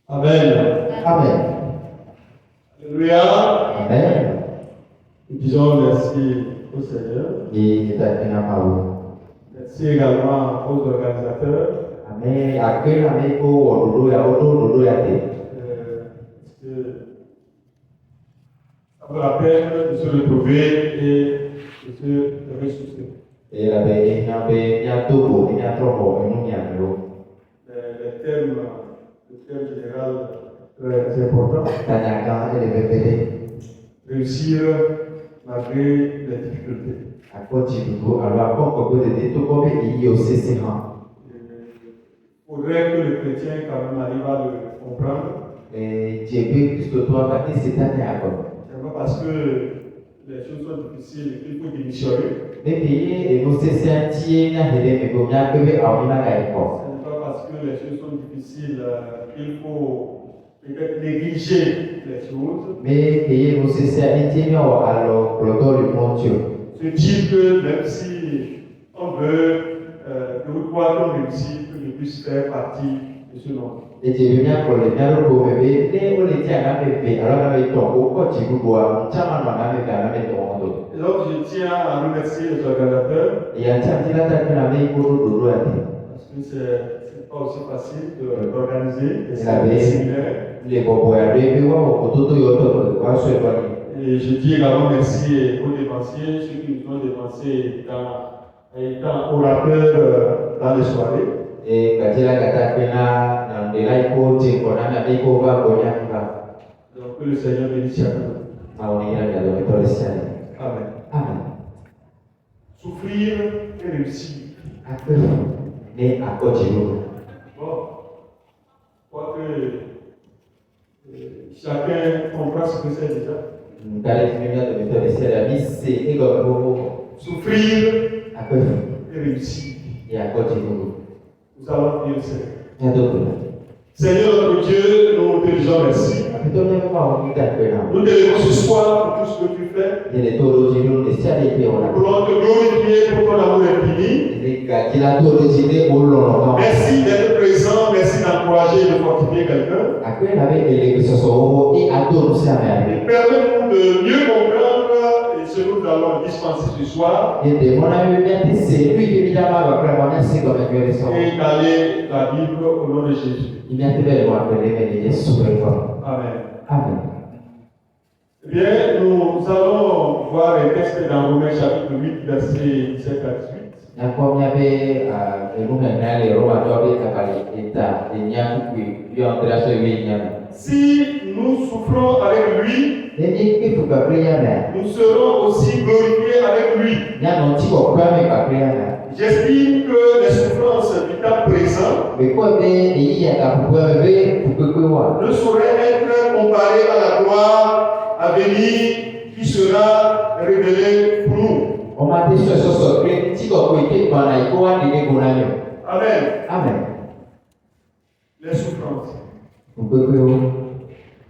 Amen. Amen. Alléluia. Amen. Nous disons merci au Seigneur. Et Merci également aux organisateurs. Amen. Amen. Amen. Oh, Parce que ça vaut la peine de se retrouver et de se ressourcer. Et la le thème général très important. Réussir malgré les difficultés. Il faudrait que le chrétien quand même arrive à le comprendre. C'est pas parce que les choses sont difficiles qu'il faut démissionner. Ce n'est pas parce que les choses sont difficiles qu'il faut peut-être négliger les choses. Se dire que même si on veut que vous croyez qu'on réussit, que je puisse faire partie de ce nombre. Et donc je tiens à remercier les organisateurs. Parce que c'est pas aussi facile d'organiser des séminaires. Et je dis également merci aux dévanciers, ceux qui nous ont dévancés étant orateurs dans les soirées. Donc que le Seigneur bénisse chacun. Amen. Amen. Souffrir et réussir. Bon, je crois que chacun comprend ce que c'est déjà. Souffrir et réussir. Nous allons prier le Seigneur. Seigneur notre Dieu, nous te disons merci. Nous te levons ce soir pour tout ce que tu fais. Nous voulons te glorifier pour ton amour infini. Merci d'être présent, merci d'encourager et de fortifier quelqu'un. Permets-nous de mieux comprendre ce que nous allons dispenser ce soir. Et d'aller la Bible au nom de Jésus. Amen. Amen. Eh bien, nous allons voir un texte dans Romains chapitre 8, versets 17 à 18. Si nous souffrons avec lui, nous serons aussi glorifiés avec lui. J'estime que les souffrances du temps présent ne sauraient être comparées à la gloire à venir qui sera révélée pour nous. Amen. Amen. Les souffrances.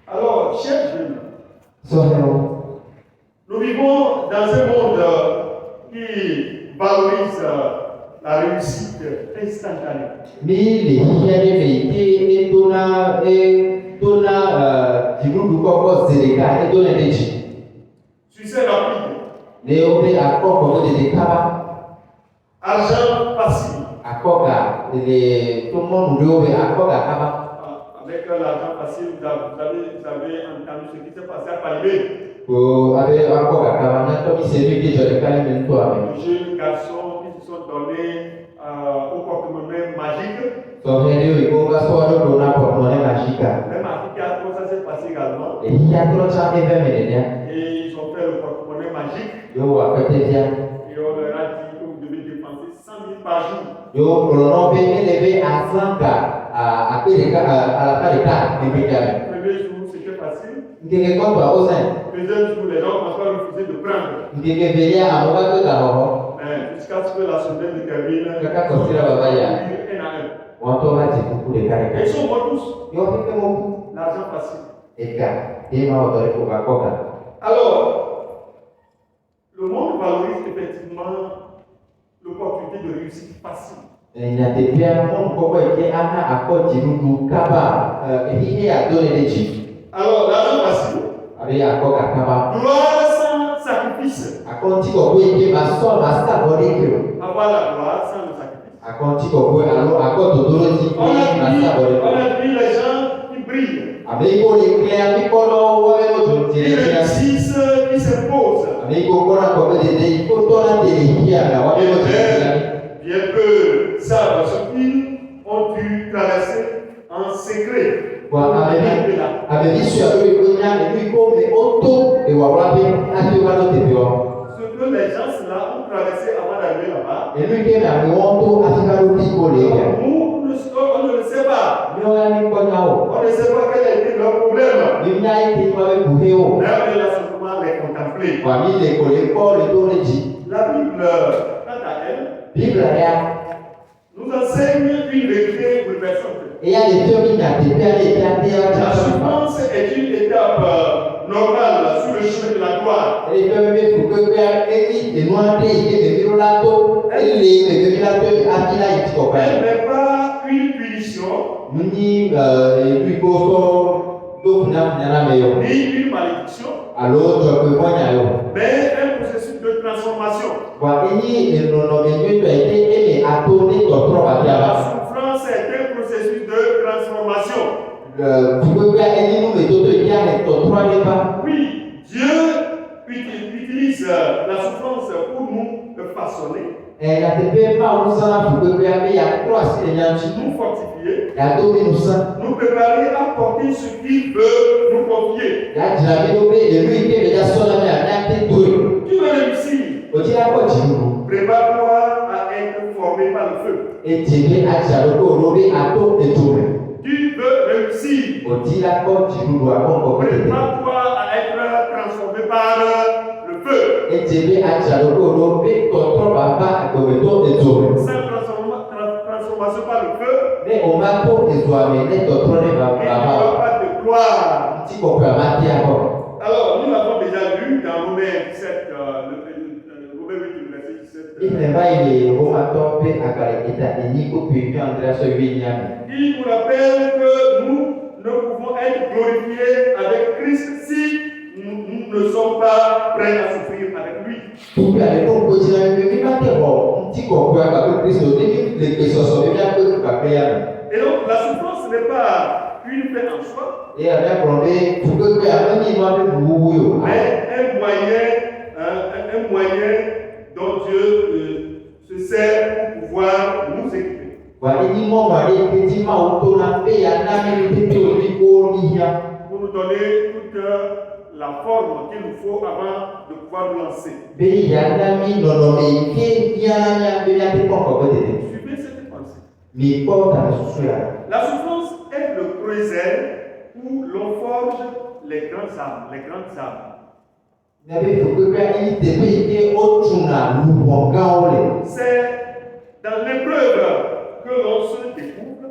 Alors, chers jeunes, nous vivons dans un monde qui valorise la réussite instantanée. Succès rapide. Argent facile. Avec l'argent facile, vous avez entendu ce qui s'est passé à Palmé. Les jeunes garçons qui se sont donnés au porte-monnaie magique. Même Afrique, ça s'est passé également. Et ils ont fait le porte-monnaie magique. Et on leur a dit que vous devez dépenser 100 000 par jour. Le premier jour, c'était facile. Le deuxième jour, les gens ont encore refusé de prendre. Mais jusqu'à ce que la semaine se termine, un à un. Ils sont bons tous. L'argent facile. Alors, le monde valorise effectivement l'opportunité de réussite facile. Alors, l'argent facile. Gloire sans sacrifice. Avoir la gloire sans le sacrifice. On a vu les gens qui brillent. Qui réussissent, qui s'imposent. Bien peu savent ce qu'ils ont dû traverser en secret. Ce que les gens là ont traversé avant d'arriver là-bas, nous, on ne le sait pas. On ne sait pas quel a été leur problème. D'ailleurs, on a simplement les contempler. La Bible, quant à elle, nous enseigne une vérité bouleversante. La souffrance est une étape normale sur le chemin de la gloire. Elle n'est pas une punition, ni une malédiction, mais un processus de transformation. La souffrance est un processus de transformation. Oui, Dieu utilise la souffrance pour nous façonner, nous fortifier, nous préparer à porter ce qu'il veut nous confier. Tu veux réussir. Prépare-toi à être formé par le feu. Tu veux réussir. Prépare-toi à être transformé par le feu. Cette transformation par le feu, il n'y aura pas de gloire. Alors, nous l'avons déjà lu dans Romains 17, Romains 8, verset 17. Il nous rappelle que nous ne pouvons être glorifiés avec Christ si nous ne sommes pas prêts à souffrir avec lui. Et donc, la souffrance n'est pas une fin en soi, mais un moyen dont Dieu se sert pour pouvoir nous équiper. Pour nous donner toute la forme qu'il nous faut avant de pouvoir nous lancer. Suivez cette pensée. La souffrance est le creuset où l'on forge les grandes âmes. C'est dans l'épreuve que l'on se découvre,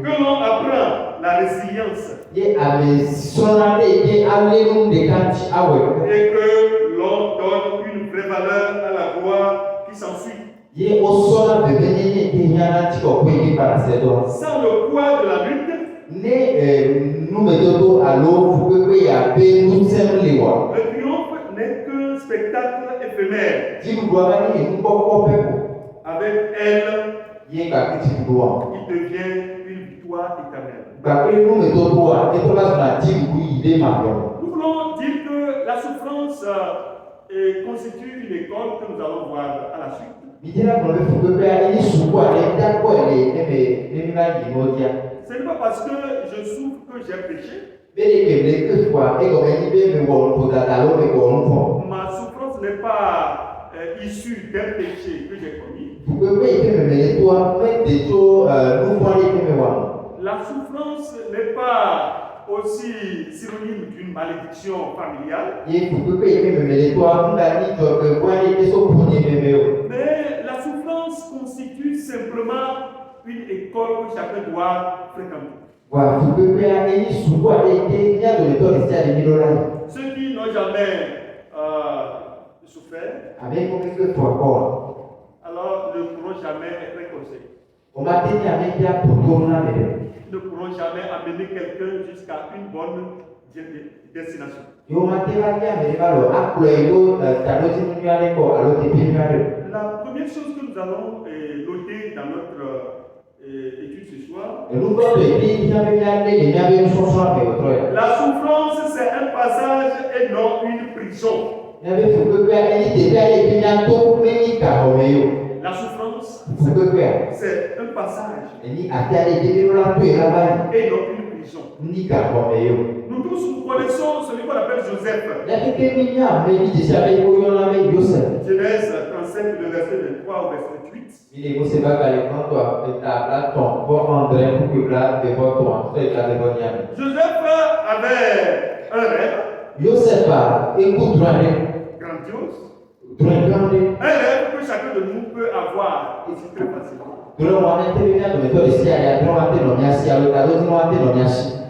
que l'on apprend la résilience et que l'on donne une vraie valeur à la gloire qui s'ensuit. Sans le poids de la lutte, le triomphe n'est qu'un spectacle éphémère. Avec elle, il devient une victoire éternelle. Nous voulons dire que la souffrance constitue une école que nous allons voir à la suite. Ce n'est pas parce que je souffre que j'ai péché. Ma souffrance n'est pas issue d'un péché que j'ai commis. La souffrance n'est pas aussi synonyme d'une malédiction familiale. Mais la souffrance constitue simplement une école que chacun doit fréquenter. Ceux qui n'ont jamais souffert, avec mon que toi encore. alors ne pourront jamais être conseillés. On m'a dit avec qui a pour tourner avec Ne pourront jamais amener quelqu'un jusqu'à une bonne destination. yo m'a dit avec alors après yo ta deuxième nuit avec quoi alors tu peux faire. La première chose que nous allons noter dans notre étude ce soir, la souffrance c'est un passage et non une prison. La souffrance c'est un passage et non une prison. Nous tous nous connaissons celui qu'on appelle Joseph. Genèse 37, le verset 23 au verset 8. Joseph avait un rêve grandiose. Un rêve que chacun de nous peut avoir ici très facilement.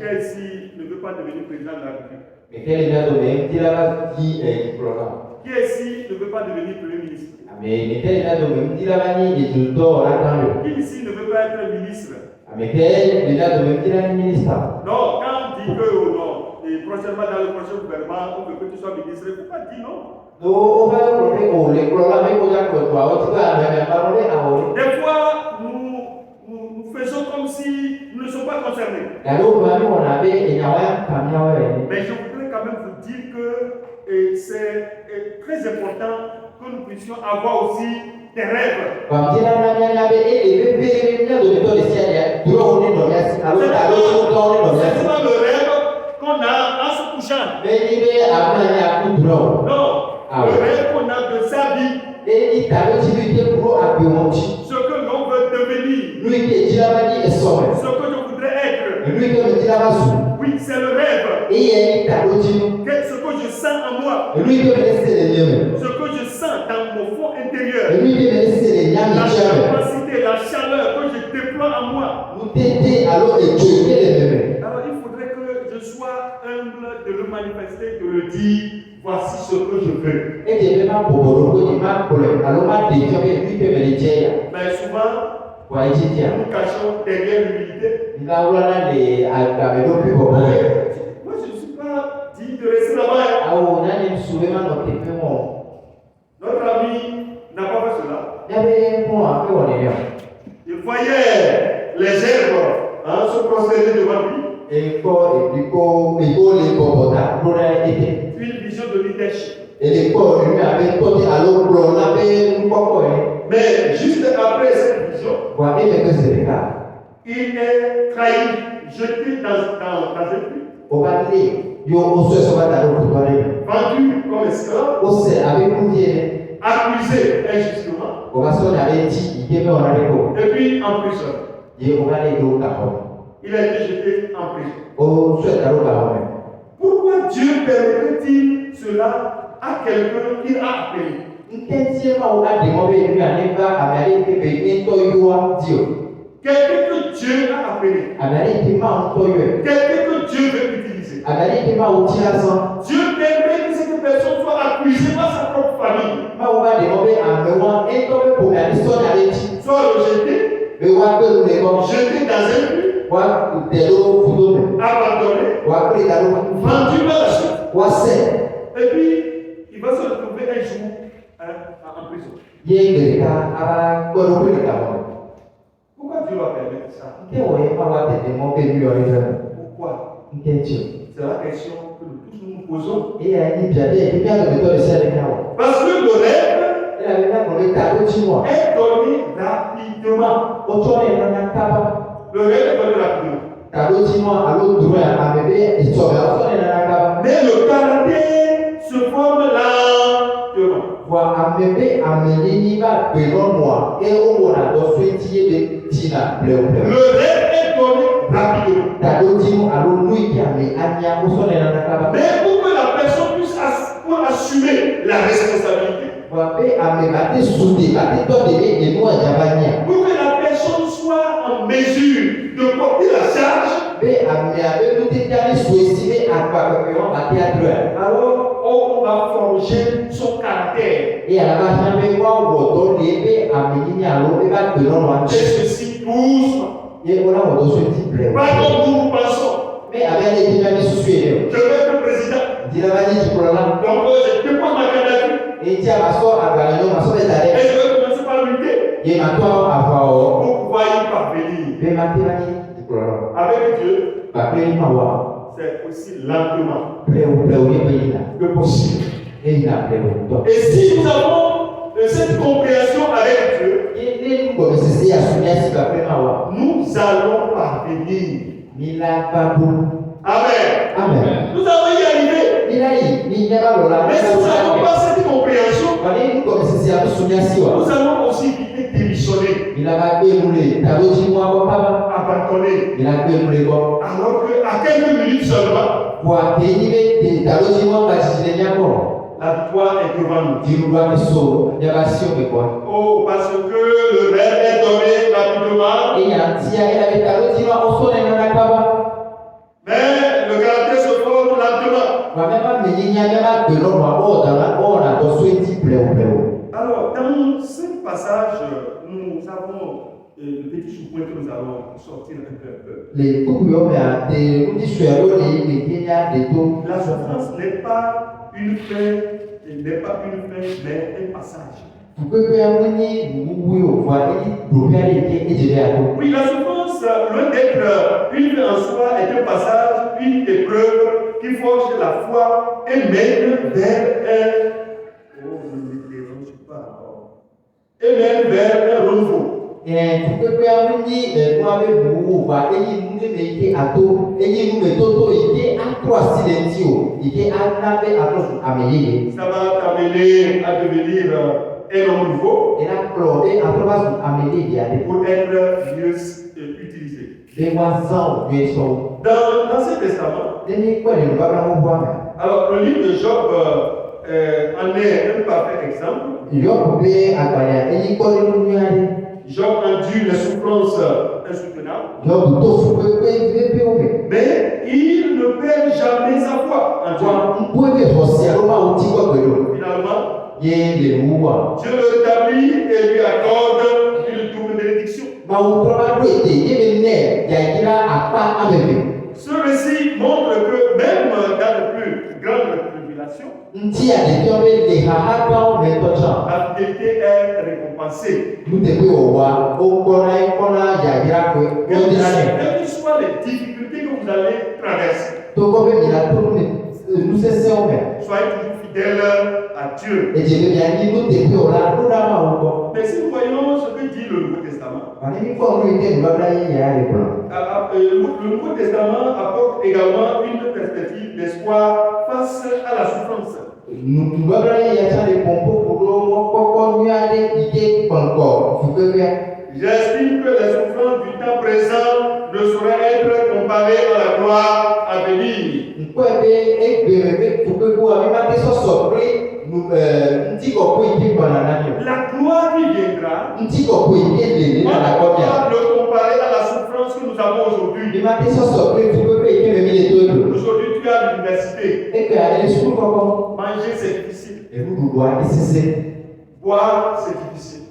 Quel ici ne veut pas devenir président de la République? Qui ici ne veut pas devenir premier ministre? Qui ici ne veut pas être ministre? Non, quand on dit que non, et prochainement dans le prochain gouvernement, on veut que tu sois ministre, il ne faut pas dire non. Des fois, nous faisons comme si nous ne sommes pas concernés. Mais je voudrais quand même vous dire que c'est très important que nous puissions avoir aussi des rêves. C'est pas le rêve qu'on a en se couchant. Non, le rêve qu'on a de sa vie. Ce que l'on veut devenir. Ce que je voudrais être. Oui, c'est le rêve. Ce que je sens en moi. Ce que je sens dans mon fond intérieur. La capacité, la chaleur que je déploie en moi. Alors il faudrait que je sois humble de le manifester, de le dire. Voici ce que je veux. Mais souvent, nous cachons derrière l'humilité. Moi, je ne suis pas dit de rester là-bas. Notre ami n'a pas fait cela. Il voyait les herbes se prosterner devant lui. Une vision de leadership. Mais juste après cette vision, il est trahi, jeté dans un puits. Vendu comme esclave. Accusé injustement. Et puis emprisonné. Il a été jeté en prison. Pourquoi Dieu permettrait-il cela à quelqu'un qu'il a appelé? Quelqu'un que Dieu a appelé. Quelqu'un que Dieu veut utiliser. Dieu permet que cette personne soit accusée par sa propre famille. Soit rejetée. Jeté dans un puits. Abandonné. Vendu par la suite. Et puis, il va se retrouver un jour en prison. Pourquoi Dieu va permettre ça? Pourquoi? C'est la question que nous tous nous posons. Parce que le rêve est donné rapidement. Le rêve est donné rapidement. Mais le caractère se forme lentement. Le rêve est donné rapidement. Mais pour que la personne puisse assumer la responsabilité, pour que la personne soit en mesure de porter la charge, alors on on va forger son caractère. Et à la base, jamais quoi, on doit lever à midi à l'eau, et va te l'en Et ceci doucement. Et voilà, on doit se dire. Pas comme nous pensons. Mais avec les dynamiques sociales, Je vais être président. dis la vanille du problème. Donc, je dépose ma candidature. Et tiens, ma soeur a gagné, ma soeur est Et allée. je vais commencer par lutter. Et maintenant, à voir. Pour pouvoir y parvenir. Mais ma vanille du problème. Avec Dieu, c'est aussi lentement que possible. Et si nous avons cette compréhension avec Dieu, nous allons parvenir. Amen. Amen. Nous allons y arriver. Mais si nous n'avons pas cette compréhension, nous allons aussi vite démissionner, abandonner. Alors qu'à quelques minutes seulement, la victoire est devant nous. Oh, parce que le verbe est donné rapidement. Mais le caractère se forme lentement. Alors, dans ce passage, nous avons le petit sous-point que nous allons sortir un peu. La souffrance n'est pas une fin, mais un passage. Oui, la souffrance, loin d'être une fin en soi, est un passage, une épreuve qui forge la foi et mène vers un renouveau. Ça va t'amener à devenir un homme nouveau pour être mieux utilisé. Dans ce testament, alors le livre de Job en est un parfait exemple. Job endure les souffrances insoutenables, mais il ne perd jamais sa foi en Dieu. Finalement, Dieu le rétablit et lui accorde une double bénédiction. Ce récit montre que même dans les plus grandes tribulations, la fidélité est récompensée. Quelles que soient les difficultés que vous allez traverser, soyez toujours fidèles à Dieu. Mais si nous voyons ce que dit le Nouveau Testament, le Nouveau Testament apporte également une perspective d'espoir face à la souffrance. J'estime que les souffrances du temps présent ne sauraient être comparées à la gloire à venir. La gloire qui viendra, on ne peut pas le comparer à la souffrance que nous avons aujourd'hui. Aujourd'hui, tu es à l'université. Manger, c'est difficile. Boire, c'est difficile.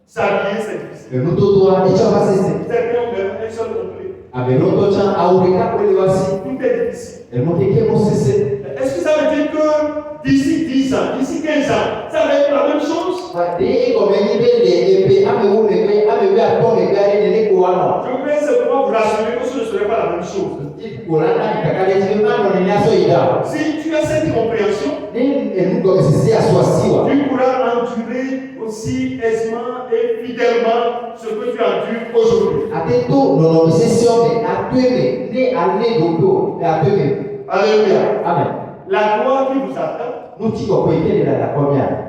S'habiller, c'est difficile. Certains ont même un seul complet. Tout est difficile. Est-ce que ça veut dire que d'ici 10 ans, d'ici 15 ans, ça va être la même chose? Je voudrais simplement vous rassurer que ce ne serait pas la même chose. Si tu as cette compréhension, tu pourras endurer aussi aisément et fidèlement ce que tu endures aujourd'hui. Alléluia. Amen. La gloire qui vous attend,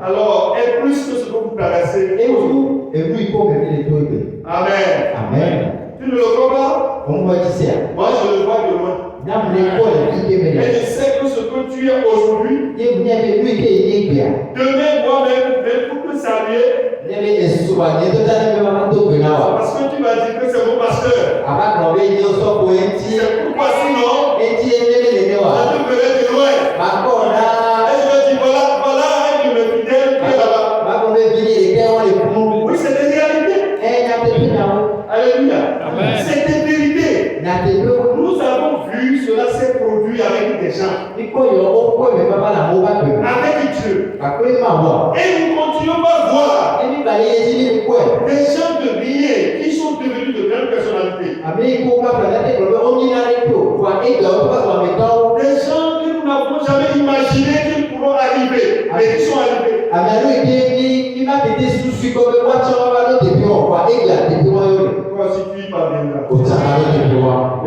alors, est plus que ce que vous traversez aujourd'hui. Amen. Amen. Tu ne le vois pas? Moi, je le vois de loin. Et je sais que ce que tu es aujourd'hui, demain, moi-même, même pour te saluer, parce que tu vas dire que c'est mon pasteur. C'est pourquoi sinon, je te verrai de loin. cela s'est produit avec des gens, avec Dieu. Et nous continuons à voir des gens de bien qui sont devenus de grandes personnalités. Des gens que nous n'avons jamais imaginé qu'ils pourront arriver, mais qui sont arrivés. Toi aussi tu y parviendras. Au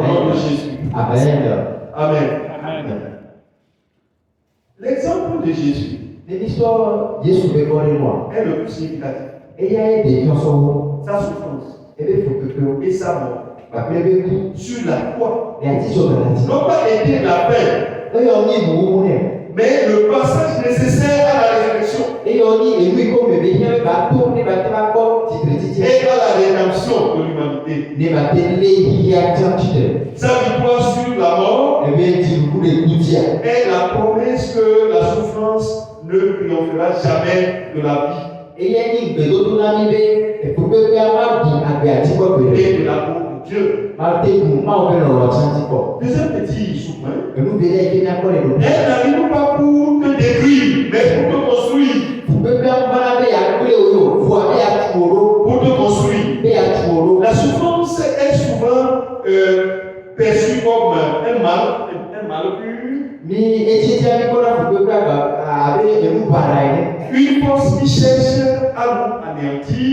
nom de Jésus. Amen. Amen. L'exemple de Jésus est le plus significatif. Sa souffrance et sa mort sur la croix n'ont pas été la peine, mais le passage nécessaire à la résurrection et à la rédemption de l'humanité. Sa victoire sur la mort est la promesse que la souffrance ne triomphera jamais de la vie et de l'amour de Dieu. Deuxième petit souffle, elle n'arrive pas pour te détruire, mais pour te construire. Pour te construire. La souffrance est souvent perçue comme un mal pur. Une force qui cherche à nous anéantir.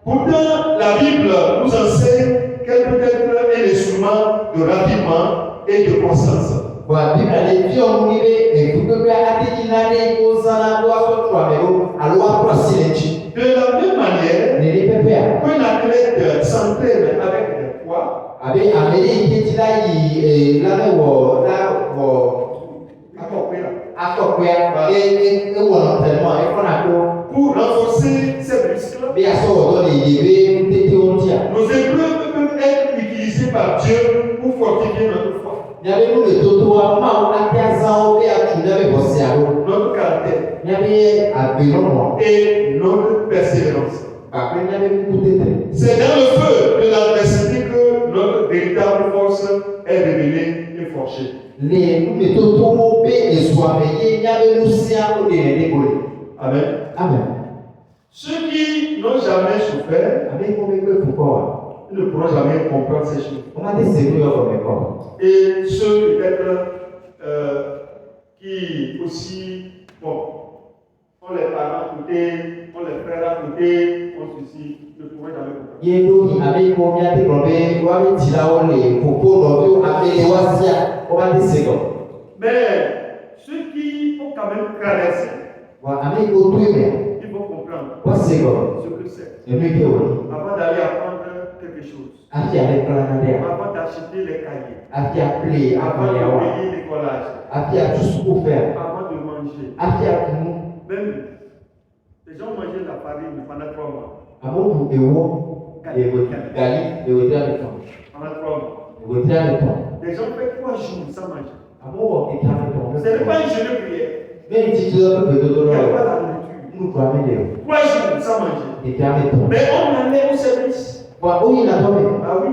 Pourtant, la Bible nous enseigne qu'elle peut être un instrument de raffinement et de croissance. De la même manière qu'un athlète s'entraîne avec des poids, pour renforcer ses muscles, nos épreuves peuvent être utilisées par Dieu pour fortifier notre foi, notre caractère et notre persévérance. C'est dans le feu de l'adversité que notre véritable force est révélée et forgée. Amen. Ceux qui n'ont jamais souffert ne pourront jamais comprendre ces choses. Et ceux peut-être qui aussi, ont les parents à côté, ont les frères à côté, ont ceci, ne pourront jamais comprendre. Mais ceux qui ont quand même traversé, ils vont comprendre ce que c'est. Avant d'aller apprendre quelque chose, avant d'acheter les cahiers, avant de payer l'écolage, avant de manger. Même les gens mangeaient la farine pendant 3 mois. Pendant 3 mois. Les gens font 3 jours sans manger. Ce n'est pas une journée de prière. Il n'y a pas la nourriture. 3 jours sans manger. Mais on allait au service. Ah oui.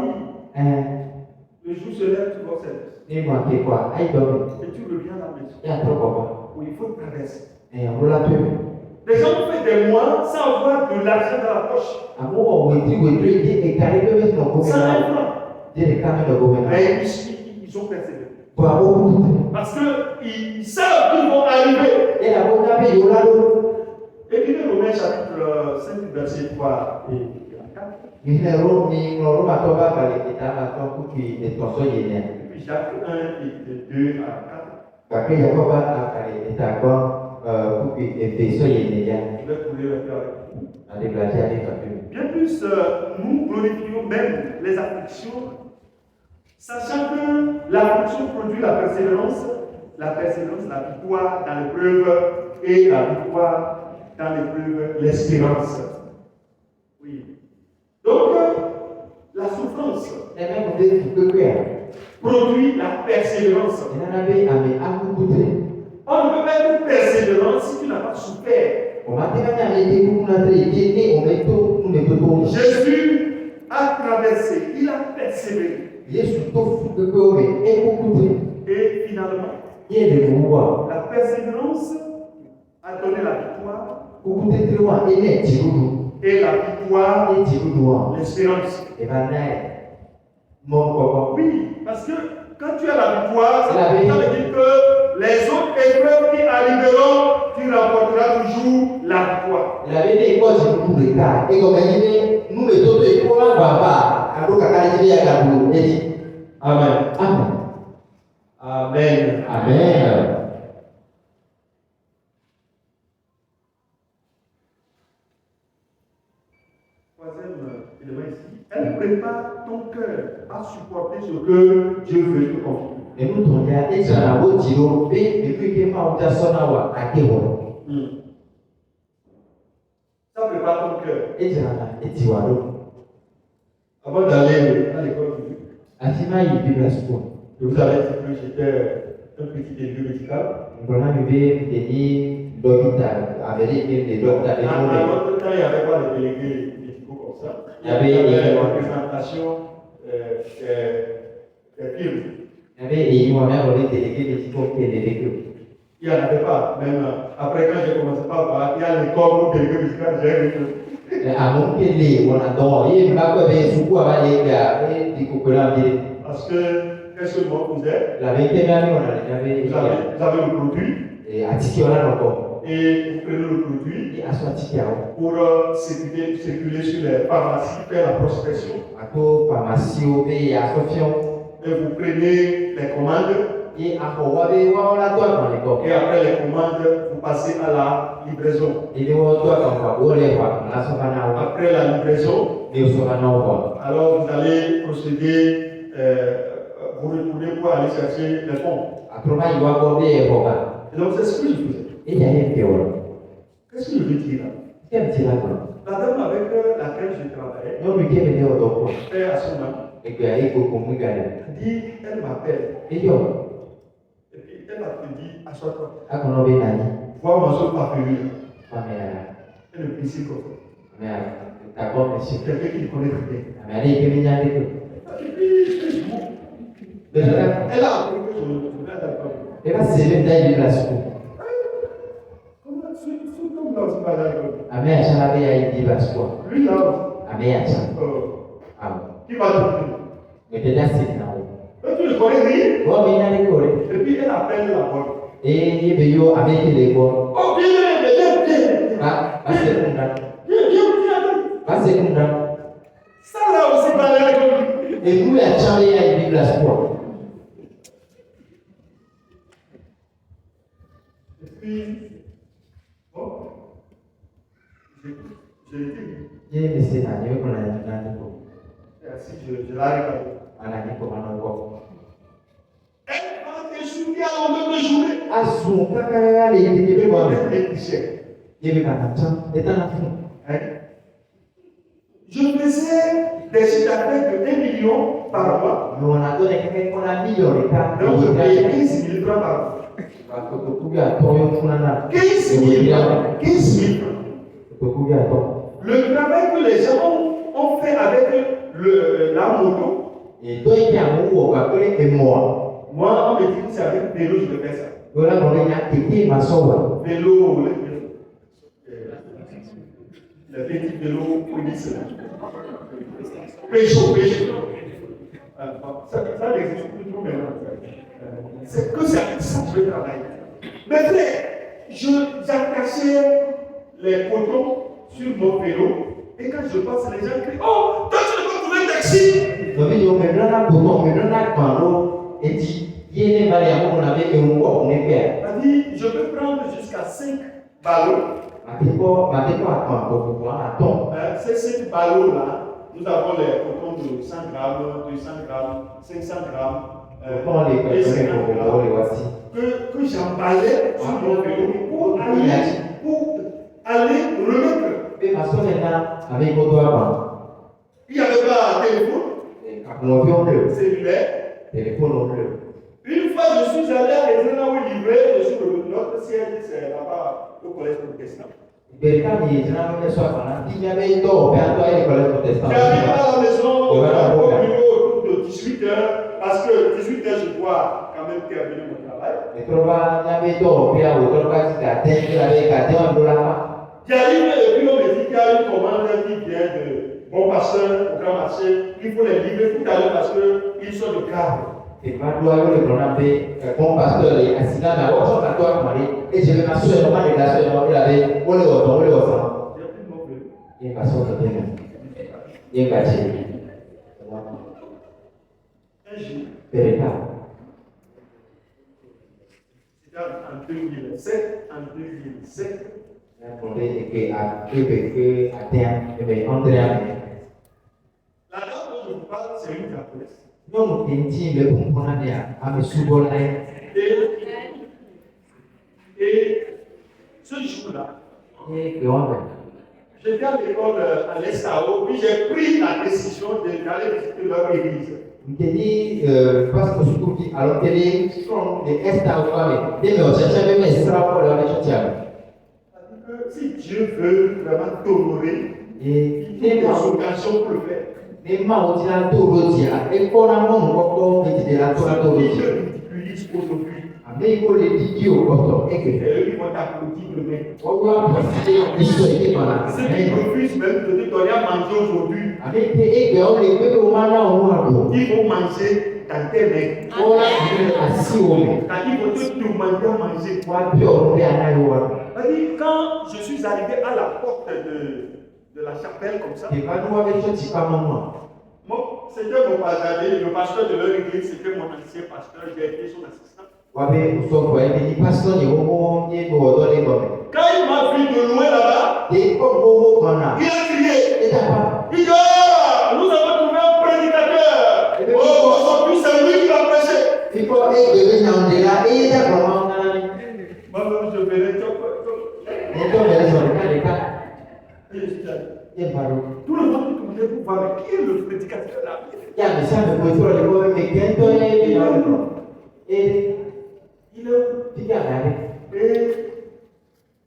Le jour se lève, tu vas au service. Et tu reviens à la maison. Où il faut traverser. Les gens ont fait des mois sans avoir de l'argent dans la poche. Sans un franc. Mais ils ont persévéré. Parce qu'ils savent qu'ils vont arriver. Et puis le Romains chapitre 5, verset 3 et 4. Et puis Jacques 1 et 2 à 4. Je vais couler avec vous. Bien plus, nous glorifions même les afflictions, sachant que l'affliction produit la persévérance, la victoire dans l'épreuve et la victoire dans l'épreuve, l'espérance. Oui. Donc, la souffrance produit la persévérance. On ne peut pas être persévérant si tu n'as pas souffert. Jésus a traversé, il a persévéré. Et finalement, la persévérance a donné la victoire. Et la victoire, l'espérance. Oui, parce que quand tu as la victoire, ça veut dire que les autres épreuves qui arriveront, tu remporteras toujours la victoire. Amen. Amen. Amen. Amen. Troisième élément ici, elle prépare ton cœur à supporter ce que Dieu veut te confier. Ça prépare ton cœur. Avant d'aller à l'école publique, je vous avais dit que j'étais un petit élu médical. À notre temps, il n'y avait pas de délégués médicaux comme ça. Il y avait une représentation des firmes. Il n'y en avait pas. Même après, quand j'ai commencé par voir, il y a l'école pour délégué médical, j'ai vu que. Parce que, qu'est-ce que moi faisais? Vous avez le produit. Et vous prenez le produit pour circuler sur les pharmacies, faire la prospection. Et vous prenez les commandes. Et après les commandes, vous passez à la livraison. Après la livraison, alors vous allez procéder, vous retournez pour aller chercher les fonds. Et donc c'est ce que je faisais. Qu'est-ce que je veux dire là? La dame avec laquelle je travaillais, Père Assouma, dit, elle m'appelle. Et puis elle m'a dit, assois-toi. Vois mon seul parfumé. Et le principe comme ça. Quelqu'un qui le connaît très bien. Elle a appris que je vais à la femme. Comme là aussi, pas d'accord. Lui là aussi. Qui va te dire? Et tu ne connais rien. Et puis elle appelle la bonne. Oh bien, ça là aussi, pas d'accord. Et nous, la charlie a une place quoi? Et puis, bon, je l'ai dit. Ainsi, je la regarde. Elle va t'échouer à longueur de journée. Je faisais des chiffres d'affaires de 1 million par mois. Donc je payais 15 000 francs par mois. 15 000 francs. 15 000 francs. Le travail que les gens ont fait avec la moto, moi on me dit que c'est avec vélo je vais faire ça. Vélo, les petits vélos police là. Peugeot. Ça n'existe plus trop maintenant. C'est que ça que je vais travailler. Mais frère, j'attachais les potons sur mon vélo et quand je passe, les gens crient, oh, toi tu ne peux pas trouver un taxi. C'est-à-dire, je peux prendre jusqu'à 5 ballots. Ces 5 ballots là, nous avons les potons de 100 grammes, 200 grammes, 500 grammes. Et 50 grammes que j'emballais sur mon vélo pour aller remettre. Il n'y avait pas téléphone, cellulaire. Une fois je suis allé à Edrena où il livrait, je suis revenu. Notre siège, c'est là-bas au collège protestant. J'arrive à la maison, au bureau, de 18h, parce que 18h, je dois quand même terminer mon travail. Qui arrive et puis on me dit qu'il y a une commande qui vient de bon pasteur au grand marché, il faut les livrer tout à l'heure parce qu'ils sont de cadre. Et maintenant, le programme bon pasteur est assis là, mais on va toi marier. Et je vais m'assurer comment les glaces il avait on le ressent. Il va sortir de bien. Il va tirer. Un jour, Véritable. c'était en 2007, en 2007. La problème est qu'à terme, André. La dame dont je vous parle, c'est une japonaise. Non, il le bon à me souboler. Et ce jour-là, j'étais à l'école à l'Estao, puis j'ai pris la décision d'aller visiter leur église. Jadi pas masuk di alam jadi strong di esta kami dia mau cakap memang extra pada orang cakap. Si Dieu veut vraiment t'honorer, il faut des occasions pour le faire. Dia mau jalan turun dia, ekonomi kau kau di dalam turun Ils dia. te ridiculisent aujourd'hui. Ambil boleh video kau Et eux, ils vont t'applaudir demain. Orang pasti itu itu mana. Ceux qui refusent même de te donner à manger aujourd'hui, Ambil dia orang lebih rumah orang. ils vont manger dans tes mains. Orang ini asli orang. Quand ils vont te demander à manger. Wajar dia anak orang. C'est-à-dire, quand je suis arrivé à la porte de la chapelle comme ça, Dia kan orang itu cakap mama. c'était mon pasteur, le pasteur de leur église, c'était mon ancien pasteur, j'ai été son assistant. Wabe usoko ya ni pastor ni homo ni bodo ni bodo. Quand il m'a vu de loin là-bas, Dia kok bobo mana? il a crié. Dia apa? Il dit, oh, nous avons trouvé un prédicateur. Oh, aujourd'hui c'est lui qui va prêcher. Iko dia nyam dia dia ngomong nani. Moi-même je verrai tout. Itu dari mereka dekat. Et je suis allé. Dia baru. Tout le monde qui voulait vous voir, qui est le prédicateur là? Ya bisa betul dia boleh mengento ni dia. Il est où? Tiga hari. Et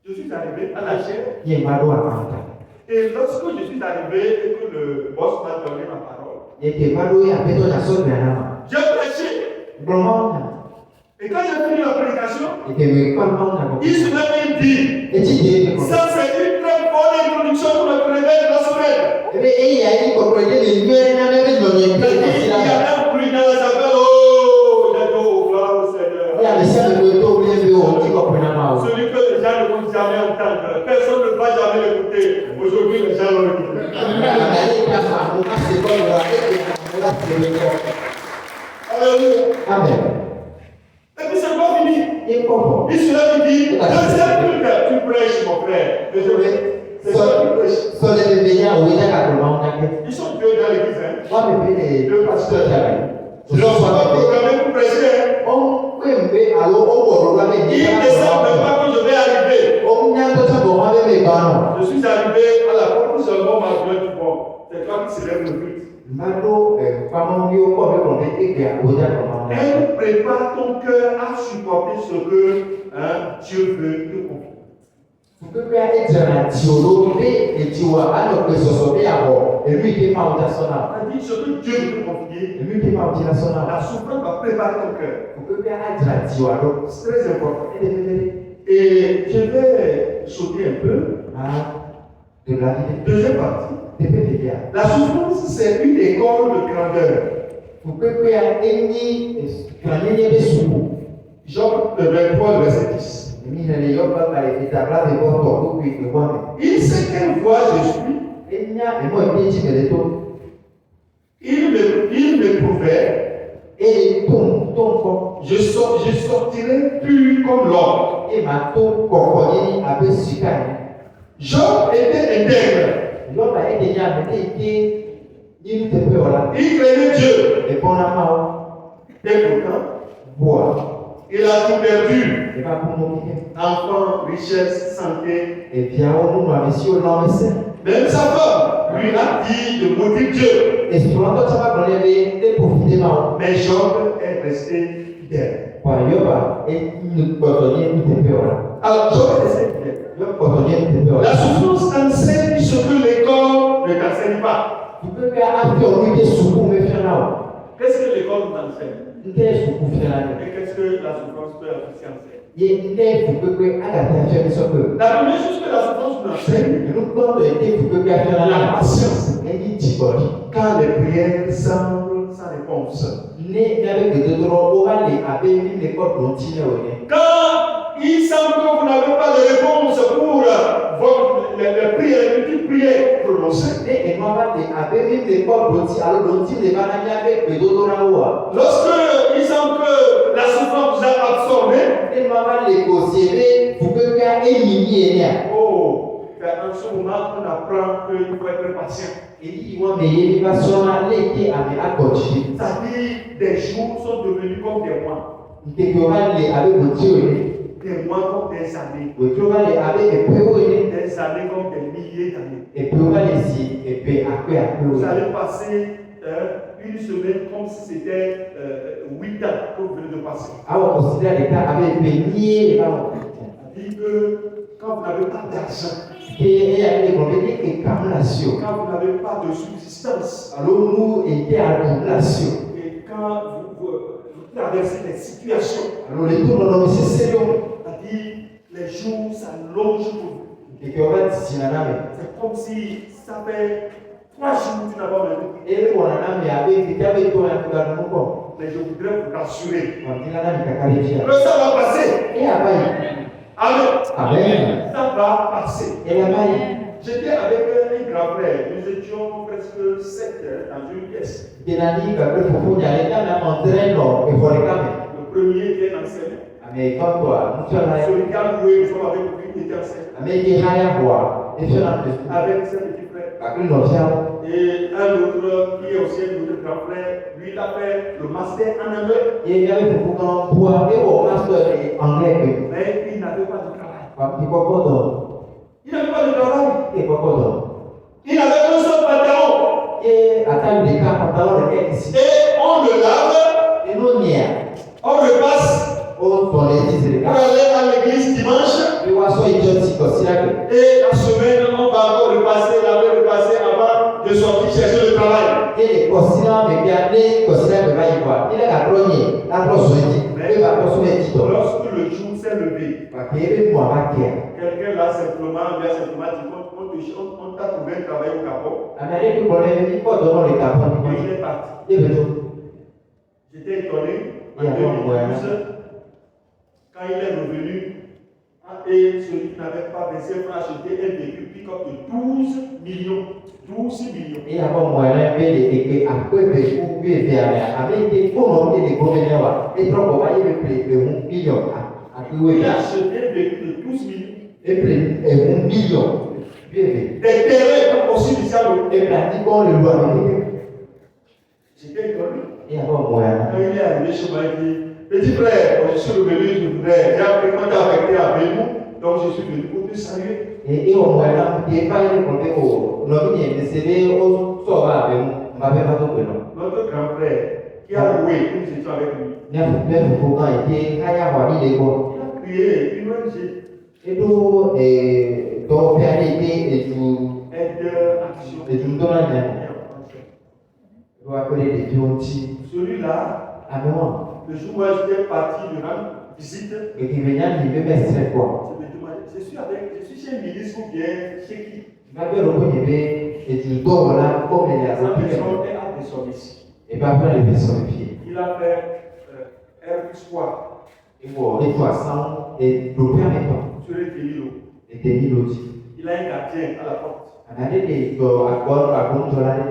je suis arrivé à la chaire. Dia baru apa? Et lorsque je suis arrivé et que le boss m'a donné la parole, Dia baru ya betul nak suruh nama. j'ai prêché. Belum. Et quand j'ai fini la prédication, Dia memang nak. il se lève et dit, Dia. ça c'est une très bonne introduction pour le réveil de la semaine. Tapi ini kok dia ni dia nama dia ni. Il y a un bruit dans la salle. Oh, j'ai dit, oh, gloire au Seigneur. Ya bisa betul dia bio kok pernah mau. Celui que les gens ne vont jamais entendre. Personne ne va jamais l'écouter. Aujourd'hui, les gens l'ont écouté. Alléluia. Amen. Et puis c'est pas fini. Il se lève et dit, deuxième truc, tu prêches, mon frère. C'est ça que tu prêches. Ils sont deux dans l'église. Hein. Deux pasteurs. Ils ne sont pas programmés pour prêcher. Ils ne savent même pas que je vais arriver. Je suis arrivé à la porte seulement ma gueule du bon. C'est toi qui se lève le but. Elle prépare ton cœur à supporter ce que Dieu veut te confier. C'est-à-dire ce que Dieu veut te confier. La souffrance va préparer ton cœur. C'est très important. Et je vais sauter un peu. Deuxième partie. La souffrance, c'est une école de grandeur. Job 23, verset 10. Il sait quelle voie je suis. Il m'éprouvait. Je sortirai pur comme l'or. Job était intègre. Il craignait Dieu. Et pourtant, il a tout perdu. Enfant, richesse, santé. Même sa femme lui a dit de maudire Dieu. Mais Job est resté fidèle. Alors, Job est resté fidèle. La souffrance enseigne ce que l'école ne t'enseigne pas. Qu'est-ce que l'école nous enseigne? Et qu'est-ce que la souffrance peut aussi enseigner? La première chose que la souffrance nous enseigne, la patience. Quand les prières semblent sans réponse. Quand il semble que vous n'avez pas de réponse pour les prières, les petites prières prononcées. Lorsque il semble que la souffrance vous a absorbé. Oh, en ce moment, on apprend qu'il faut être patient. C'est-à-dire, des jours sont devenus comme des mois. Des mois comme des années. Des années comme des milliers d'années. Vous allez passer une semaine comme si c'était 8 ans que vous venez de passer. C'est-à-dire que quand vous n'avez pas d'argent, quand vous n'avez pas de subsistance, et quand vous traversez des situations, c'est-à-dire les jours s'allongent pour vous. C'est comme si ça fait 3 jours que tu n'as pas mangé. Mais je voudrais vous rassurer que ça va passer. Amen. Ça va passer. J'étais avec un grand frère. Nous étions presque 7 dans une pièce. Le premier était enseignant. Celui qui a loué, nous sommes avec lui, il était enseignant. Avec ses petits frères. Et un autre qui est aussi un autre grand frère, lui il a fait le master en anglais. Mais il n'avait pas de travail. Il n'avait pas de travail. Il n'avait qu'un seul pantalon. Et on le lave. On le passe. Pour aller à l'église dimanche. Et la semaine, on va encore repasser avant de sortir chercher le travail. Lorsque le jour s'est levé, quelqu'un là simplement dit on t'a trouvé un travail au Gabon. Et il est parti. J'étais étonné en 2012 quand il est revenu. Et celui qui n'avait pas versé pour acheter un véhicule pick-up de 12 millions. 12 millions. Il a acheté un véhicule de 12 millions. Des terrains comme aussi du salon. J'étais étonné. Quand il est arrivé chez moi, il dit petit frère, je suis revenu, j'ai appris quand tu as affecté avec nous, donc je suis venu pour te saluer. Notre grand frère qui a loué, nous étions avec lui. Il a prié une ONG. Aide Action. Celui-là, le jour où j'étais parti de rendre visite, je suis chez un ministre ou bien chez qui? Sa maison est à Bessonnessi. Il a fait R+3 sur le Témilo. Il a un gardien à la porte.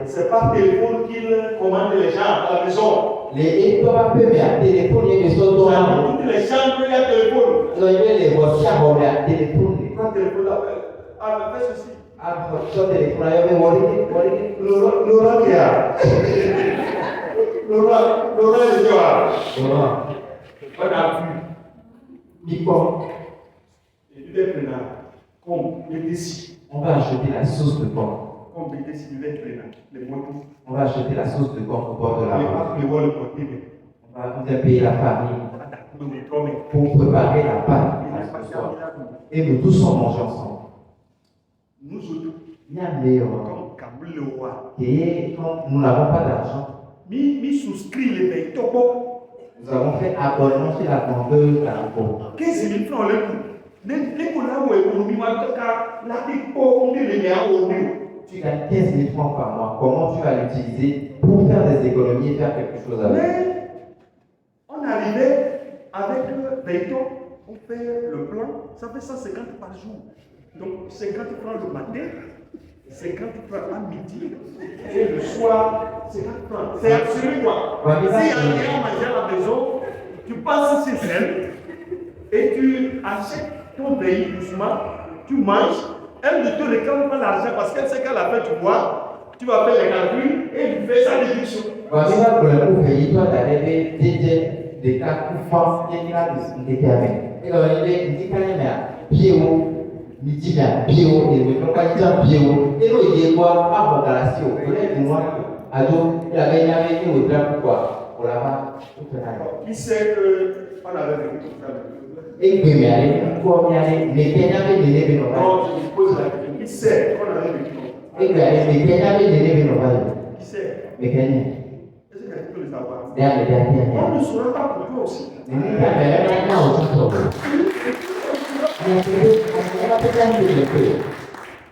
C'est par téléphone qu'il commande les gens à la maison. Toutes les chambres, il y a téléphone. Quand le téléphone l'appelle, fais ceci. Laurent qui a. Laurent est le joie. On a vu. Et tu es prenant. Comme les décis. On va acheter la sauce de porc. Comme les décis, tu es prenant. Les motos. On va acheter la sauce de porc au bord de la route. On va payer la famille pour préparer la pâte ce soir. Et nous tous sommes mangés ensemble. Nous autres, et comme nous n'avons pas d'argent, mi souscrit les veillants. Nous avons fait abonnement sur la grandeur Carrefour. 15 000 francs le coup. Les collabs où économie, la pipo, on dit les meilleurs au mieux. Tu gagnes 15 000 francs par mois. Comment tu vas l'utiliser pour faire des économies et faire quelque chose avec? Mais on arrivait avec le veillon, on fait le plan, ça fait 150 par jour. Donc 50 francs le matin, 50 francs à midi, et le soir, 50 francs. C'est absolument quoi. Si il y a rien à manger à la maison, tu passes chez elle et tu achètes ton veillon doucement, tu manges, elle ne te réclame pas l'argent parce qu'elle sait qu'elle a fait du bois, tu vas faire les calculs et tu fais sa déduction. Voici la pour payer toi d'arriver des cas pour force et là de déterminer. Et quand on est dit quand même pied haut, midi bien pied haut et le pas dit pied haut. Et nous il y a quoi pas pour la sio. Vous voyez pour moi ado il avait y avait ni au drap pourquoi pour la bas tout faire. Qui sait que on avait vécu tout ça. Et puis mais allez pour y aller mais qu'il y avait des élèves non. Non, je vous pose la question. Qui sait qu'on avait vécu tout ça. Et puis allez mais qu'il y avait des élèves non. Qui sait? Mécanique. Est-ce que tu peux le savoir? On ne saura pas pour toi aussi.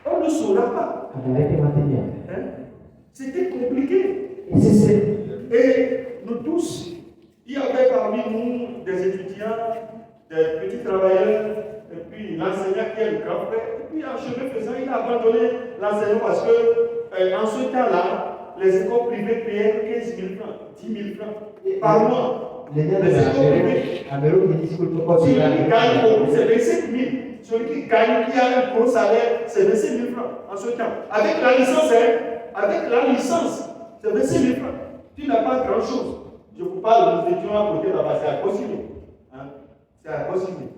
On ne saura pas. Hein? C'était compliqué. Et nous tous, il y avait parmi nous des étudiants, des petits travailleurs, et puis l'enseignant qui est le grand frère. Et puis en chemin faisant, il a abandonné l'enseignement parce que en ce temps-là, les écoles privées payaient 15 000 francs, 10 000 francs par mois. Les écoles privées, celui qui gagne beaucoup, c'est 27 000. Celui qui gagne, qui a un gros salaire, c'est 27 000 francs en ce temps. Avec la licence, c'est 27 000 francs. Tu n'as pas grand-chose. Je vous parle, nous étions à côté là-bas, c'est à Cosigny. Hein? C'est à Cosigny.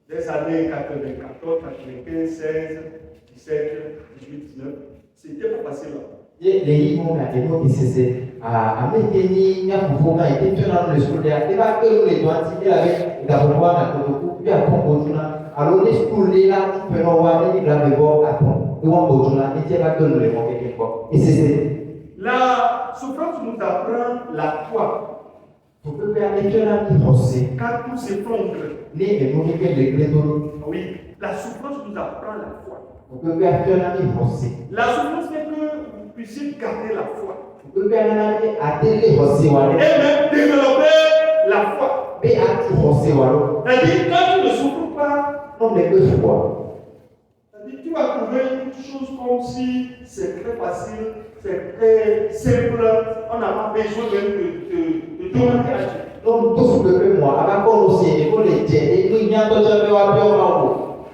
Des années 94, 95, 16, 17, 18, 19. C'était pas facile là. Les gens qui ont été à maintenir un mouvement et qui dans le scolaire, et pas que les doigts tirer avec d'abord à Kotoku, puis à Pongojuna. Alors les scolaires là, tu peux voir les grands bébés à Pong, et Wambojuna, et tu vas que nous les montrer quelque fois. Et c'est la souffrance nous apprend la foi. Vous pouvez faire les gens qui forcent. Quand tout s'effondre. Oui, la souffrance nous apprend la foi. Vous pouvez faire les gens qui forcent. La souffrance fait que vous puissiez garder la foi. Vous pouvez faire les gens qui forcent. Et même développer la foi. C'est-à-dire, quand tu ne souffres pas, on ne peut pas. C'est-à-dire, tu vas trouver une chose comme si c'est très facile, c'est très simple, on n'a pas besoin de demander à Dieu. Donc, tout ce que moi, avant qu'on aussi, il faut les dire, et tout, il y a un peu de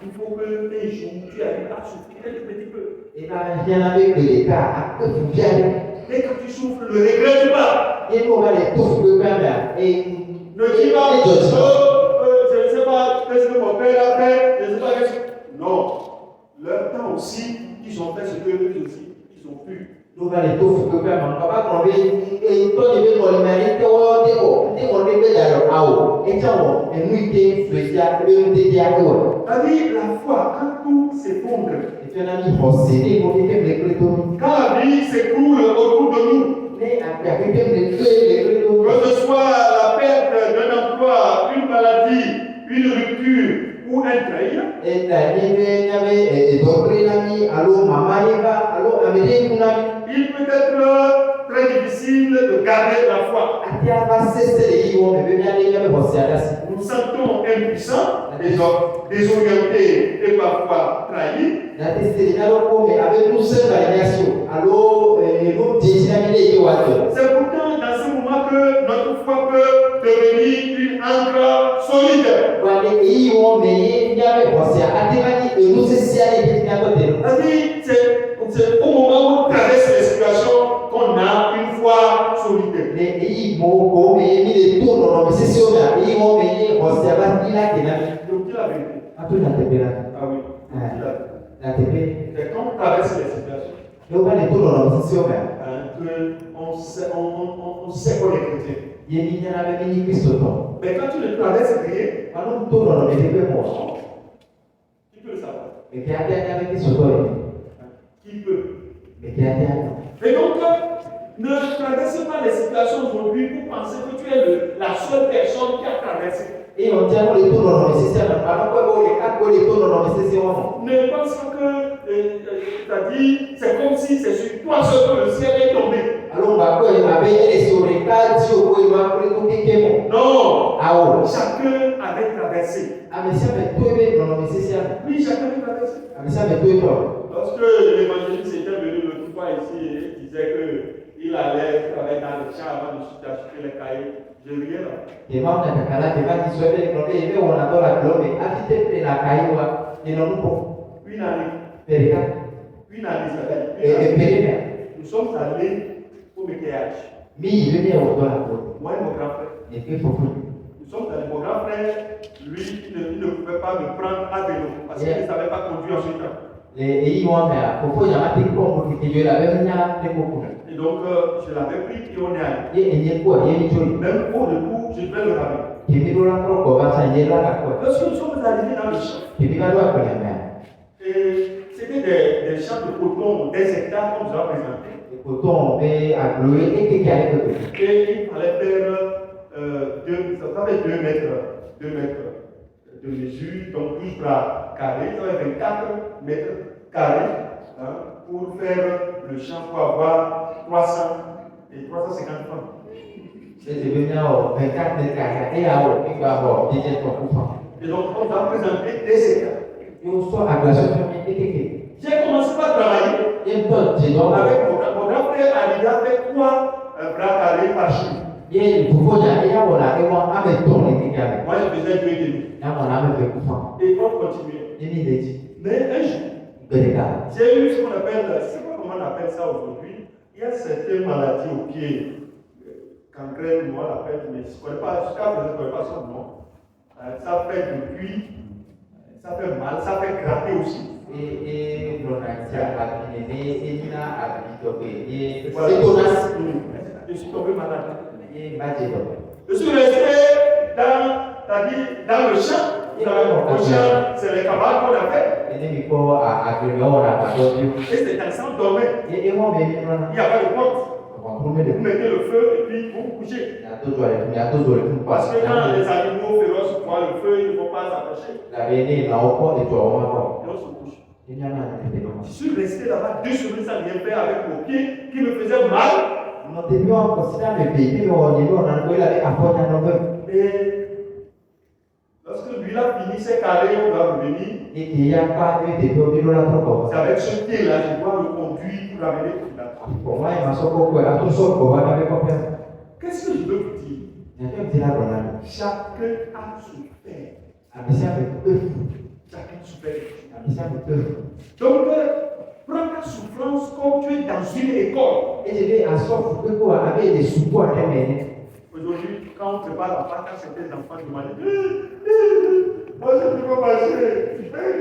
il faut que les jours, tu arrives à souffrir un petit peu. Et là, il y en avait que les cas, à que tu viennes. Et quand tu souffres, ne regrette pas. Et nous, on va les tous le faire, et ne dis pas, je ne sais pas qu'est-ce que mon père a fait, je ne sais pas qu'est-ce que. Non. Leur temps aussi, ils ont fait ce que eux aussi, ils ont pu. Nous allons les tous le faire, on va pas et toi, tu veux qu'on mérite, on est là, et tiens, et nous, il spécial, le dédiateur. C'est-à-dire, la foi, quand tout s'effondre, et tu as un ami possédé, pour qu'il y ait des quand la vie s'écroule autour de nous, que ce soit la perte d'un emploi, une maladie, une rupture ou un trahir, il peut être très difficile de garder la foi. Nous nous sentons impuissants, désorientés et parfois trahis. C'est pourtant dans ce moment que notre foi peut devenir une ancre solide. C'est au moment où on traverse les situations qu'on a une foi solide. Ah oui. C'est quand on traverse les situations. On sait qu'on est chrétien. Mais quand tu ne traverses rien, qui peut le savoir? Qui peut? Et donc, Ne traverse pas les situations aujourd'hui pour penser que tu es la seule personne qui a traversé. Et on tient le tour dans le nécessaire. Ne pense pas que, c'est-à-dire, c'est comme si c'est sur toi seul que le ciel est tombé. Non, chacun avait traversé. Oui, chacun avait traversé. Lorsque l'évangéliste était venu l'autre fois ici, il disait qu'il allait travailler dans le champ avant d'acheter les cahiers. Je riais là. Une année, ça fait. Nous sommes allés au métayage. Moi et mon grand frère. Nous sommes allés. Mon grand frère, lui, il ne pouvait pas me prendre à vélo parce qu'il ne savait pas conduire en ce temps. Et donc, je l'avais pris et on est allé. Même au debout, je devais le ramener. Lorsque nous sommes arrivés dans le champ, et c'était des champs de coton, des hectares qu'on nous a présentés. Et il fallait faire 2 mètres de mesure, donc 12 bras carrés, ça fait 24 mètres carrés pour faire le champ pour avoir 300 et 350 francs. Et donc on va présenter des hectares. J'ai commencé par travailler avec mon grand frère arrivé avec 3 bras carrés par jour. Moi je faisais 2,5. Et on continuait. Mais un jour, j'ai eu ce qu'on appelle, je ne sais pas comment on appelle ça aujourd'hui. Il y a certaines maladies au pied, gangrène, moi on l'appelle, mais je ne connais pas, jusqu'à présent je ne connais pas son nom. Ça fait depuis, ça fait mal, ça fait gratter aussi. Je suis tombé malade. Je suis resté dans le champ. Au champ, c'est les camarades qu'on a fait. Et c'était ensemble dormait. Il n'y a pas de porte. Vous mettez le feu et puis vous vous couchez. Parce que quand les animaux féroces voient le feu, ils ne vont pas s'approcher. Et on se couche. Je suis resté là-bas 2 semaines sans rien faire avec mon pied qui me faisait mal. Et lorsque lui a fini ses carrés, on doit revenir. C'est avec ce pied-là, je dois le conduire pour l'amener tout là. Qu'est-ce que je veux vous dire? Chacun a souffert. Chacun souffert. Donc, prends ta souffrance comme tu es dans une école. Aujourd'hui, quand on prépare la pâte, quand certains enfants demandent moi je ne peux pas manger.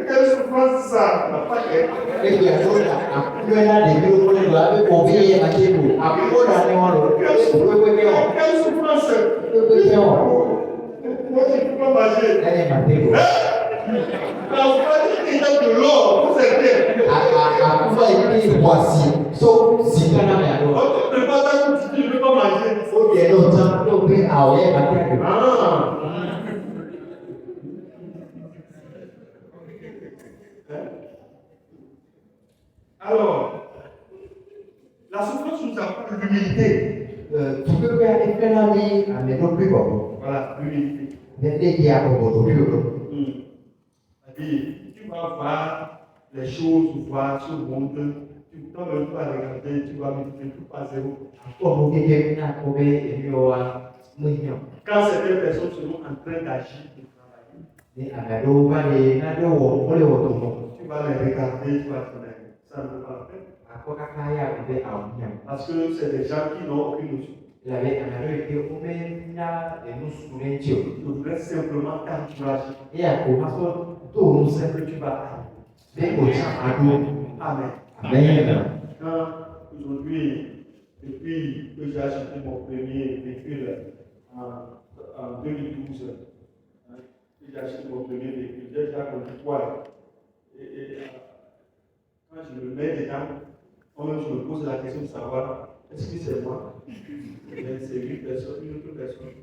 Quelle souffrance c'est ça? La pâte est. Quelle souffrance? Moi je ne peux pas manger. La pâte est de l'or, vous savez. Quand tu prépares ta coupe, tu ne peux pas manger. Alors, la souffrance nous apprend l'humilité. Voilà, l'humilité. Tu vas voir les choses, voir ce monde. Quand tu vas regarder, tu vas multiplier tout par 0. Quand certaines personnes seront en train d'agir, de travailler, tu vas les regarder, tu vas te dire, ça ne vaut pas la peine. Parce que c'est des gens qui n'ont aucune notion. Je voudrais simplement t'encourager. Tout ce que tu vas aller. Amen. Quand aujourd'hui, depuis que j'ai acheté mon premier véhicule en 2012, j'ai acheté mon premier véhicule, j'ai déjà conduit 3 ans. Et quand je me mets dedans, moi-même je me pose la question de savoir Est-ce que c'est moi? C'est une personne, une autre personne.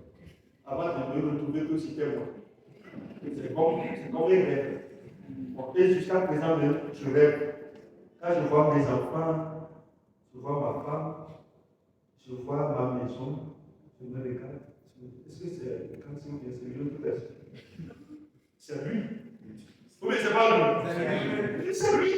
Avant de me retrouver que c'était moi. C'est comme un rêve. Et jusqu'à présent, je rêve. Quand je vois mes enfants, je vois ma femme, je vois ma maison, je me regarde. Est-ce que c'est quand c'est une autre personne? C'est lui. Oui, c'est pas lui. C'est lui.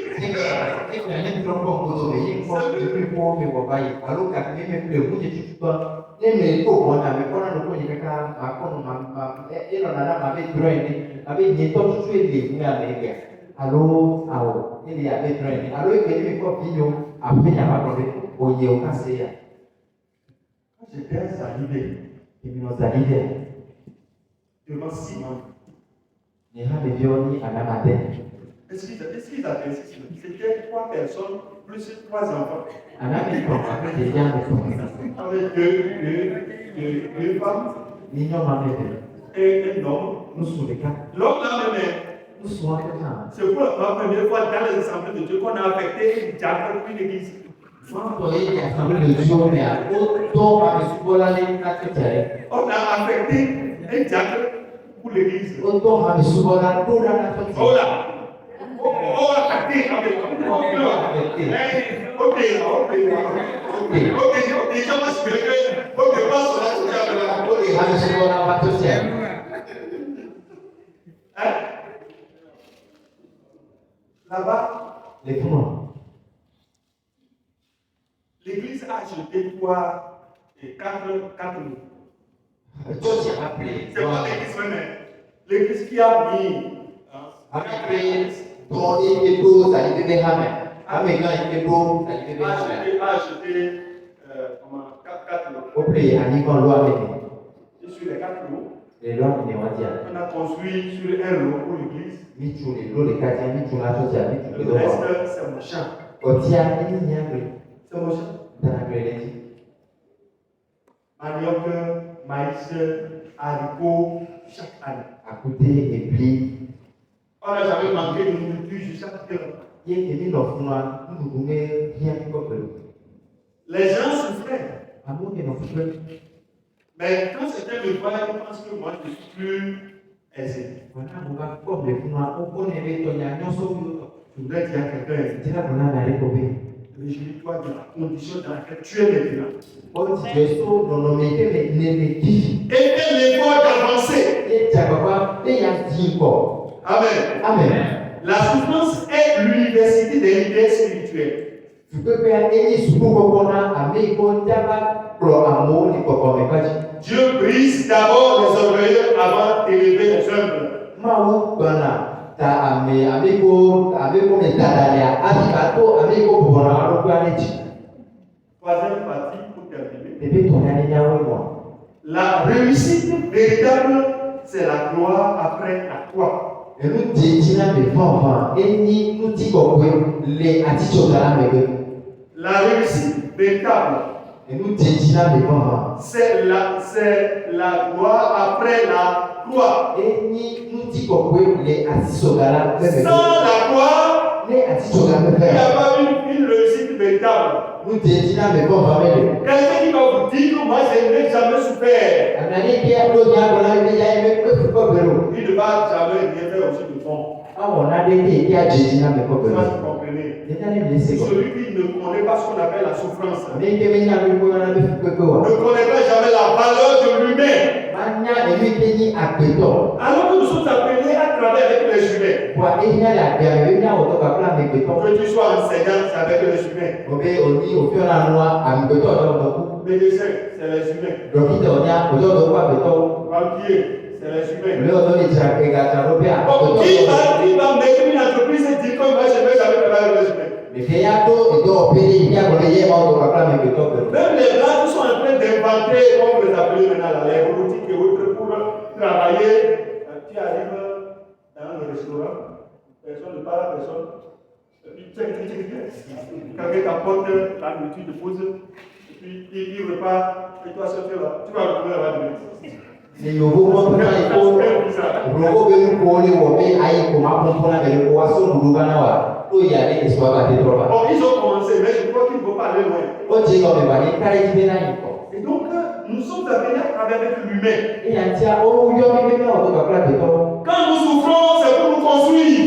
J'étais salivé. Devant 6 membres. Est-ce qu'ils avaient c'était 3 personnes plus 3 enfants. Avec deux femmes et un homme. L'homme là même, c'est pour la première fois dans les assemblées de Dieu qu'on a affecté une diacre pour une église. On a affecté un diacre pour l'église. Là-bas, l'église a acheté quoi? 4 loups. C'est pas l'église même. L'église qui a mis. A acheté 4 loups. Et sur les 4 loups, on a construit sur un lot pour l'église. Le reste, c'est mon champ. C'est mon champ. Manioc, maïs, haricots, chaque année. On n'a jamais manqué de nourriture jusqu'à présent. Les gens souffraient. Mais quand c'était le voyage, je pense que moi je suis plus aisé. Je voudrais dire à quelqu'un, mais je dis toi de la condition dans laquelle tu es maintenant. Et l'effort d'avancer. Amen. Amen. La souffrance est l'université des idées spirituelles. Dieu brise d'abord les orgueilleux avant d'élever les humbles. Troisième partie pour terminer. La réussite véritable, c'est la gloire après la croix. La réussite véritable, c'est la gloire après la croix. Sans la croix, il n'y a pas une réussite véritable. Quelqu'un qui va vous dire que moi je n'ai jamais souffert, il ne va jamais rien faire aussi de fond. Vous comprenez? Celui qui ne connaît pas ce qu'on appelle la souffrance ne connaîtra jamais la valeur de lui-même. Alors que nous sommes appelés à travailler avec les humains. Que tu sois enseignant, c'est avec les humains. Médecin, c'est les humains. Banquier, c'est les humains. Bon, qui va mettre une entreprise et dire que moi je ne vais jamais travailler avec les humains? Même les blancs qui sont en train d'inventer, comme vous les appelez maintenant, les robotiques et autres pour travailler. Tu arrives dans le restaurant, personne ne parle à personne. Quelqu'un t'apporte la nourriture, te pose, et puis il repart, et toi seul tu vas retrouver la demain. Bon, ils ont commencé, mais je crois qu'il faut pas aller loin. Et donc, nous sommes appelés à travailler avec l'humain. Quand nous souffrons, c'est pour nous construire.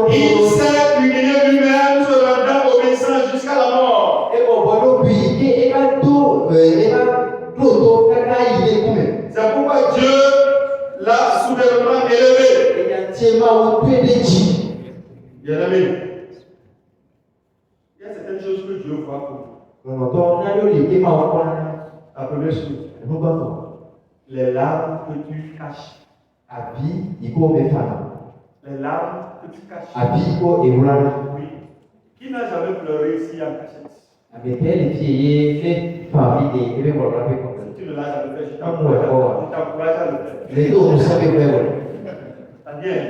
Il s'est humilié lui-même, se rendant obéissant jusqu'à la mort. C'est pourquoi Dieu l'a soudainement élevé. Bien-aimé, il y a certaines choses que Dieu voit pour nous. La première chose, les larmes que tu caches. Les larmes que tu caches. Oui. Qui n'a jamais pleuré ici en cachette? Si tu ne l'as jamais fait, je t'encourage à le faire. C'est-à-dire,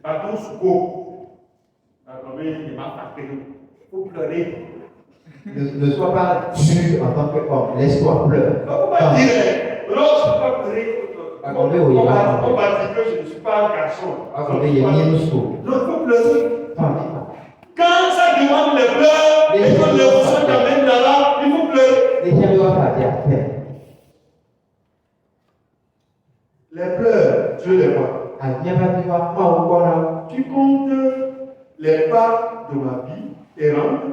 pardon, Souko. Il m'a frappé. Il faut pleurer. Ne sois pas dur en tant qu'homme, laisse-toi pleurer. On ne peut pas dire, non, je ne peux pas pleurer. On va dire que je ne suis pas un garçon. Non, il faut pleurer. Quand ça demande les pleurs, et que l'émotion t'amène là, il faut pleurer. Les pleurs, Dieu les voit. Tu comptes les pas de ma vie errante.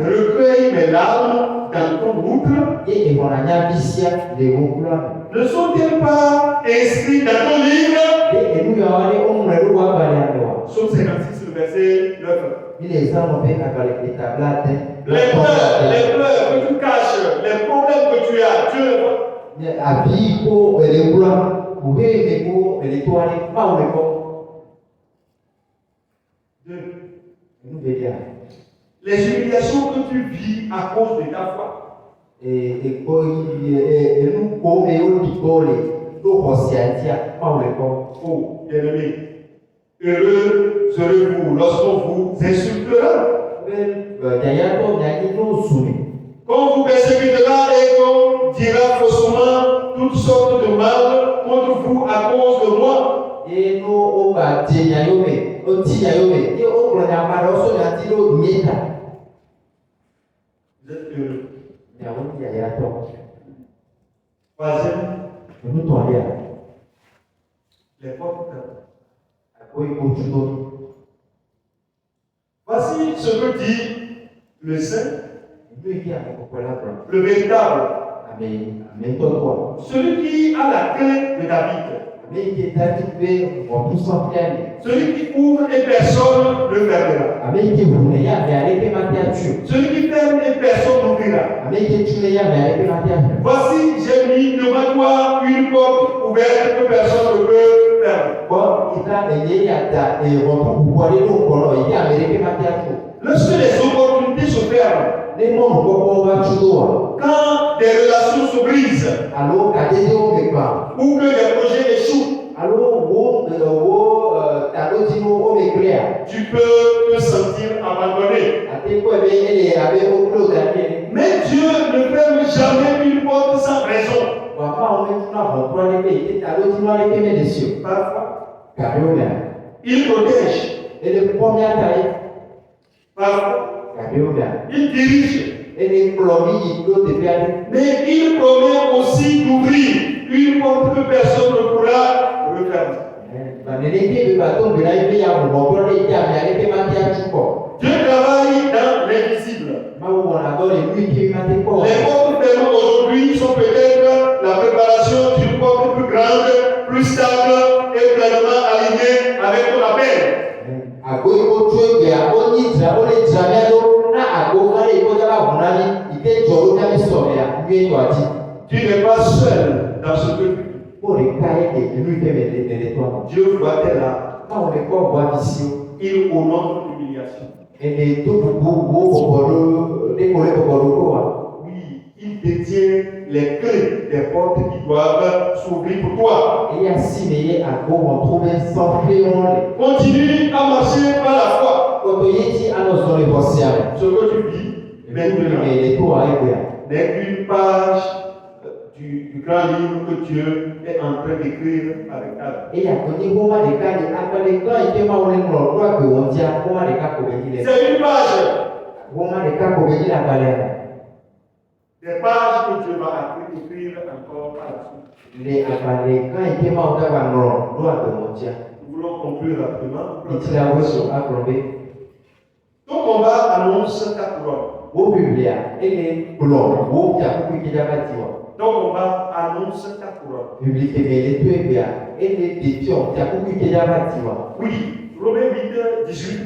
Recueille mes larmes dans ton boucle. Ne sont-elles pas inscrites dans ton livre? Psaume 56, le verset 9. Les pleurs que tu caches, les problèmes que tu as, Dieu les voit. Les humiliations que tu vis à cause de ta foi. Oh, bien-aimé, heureux serez-vous lorsqu'on vous insultera, qu'on vous persécutera et qu'on dira faussement toutes sortes de mal contre vous à cause de moi. Vous êtes heureux. Troisième, les portes fermées. Voici ce que dit le Saint, le véritable, celui qui a la clé de David, celui qui ouvre et personne ne fermera, celui qui ferme et personne n'ouvrira. Voici, j'ai mis devant toi une porte ouverte que personne ne peut fermer. Lorsque les opportunités se ferment, quand des relations se brisent, ou que des projets échouent, tu peux te sentir abandonné. Mais Dieu ne ferme jamais une porte sans raison. Parfois, il protège. Parfois, il dirige. Mais il promet aussi d'ouvrir une porte que personne ne pourra refermer. Dieu travaille dans l'invisible. Les portes fermées aujourd'hui sont peut-être la préparation d'une porte plus grande, plus stable et pleinement alignée avec ton appel. Tu n'es pas seul dans ce truc. Dieu voit tes larmes. Il honore l'humiliation. Oui, il détient les clés des portes qui doivent s'ouvrir pour toi. Continue à marcher par la foi. Ce que tu vis n'est qu'une page du grand livre que Dieu est en train d'écrire avec elle. Et il y a connu comment les gars, les gars, ils étaient mal en droit que on dit comment les gars commettent. C'est une page. Comment les gars commettent la valeur. Des pages que Dieu va écrire encore par la suite. Les gars, ils étaient mal en droit que on dit. Nous voulons conclure rapidement. Et tu l'as reçu à Colombie. Ton combat annonce ta couronne. Au Biblia, et les colons, au Piakou qui l'a bâti. Ton combat annonce ta couronne. Public et les deux bien, et les pions, Piakou qui l'a bâti. Oui, Romains 8, 18.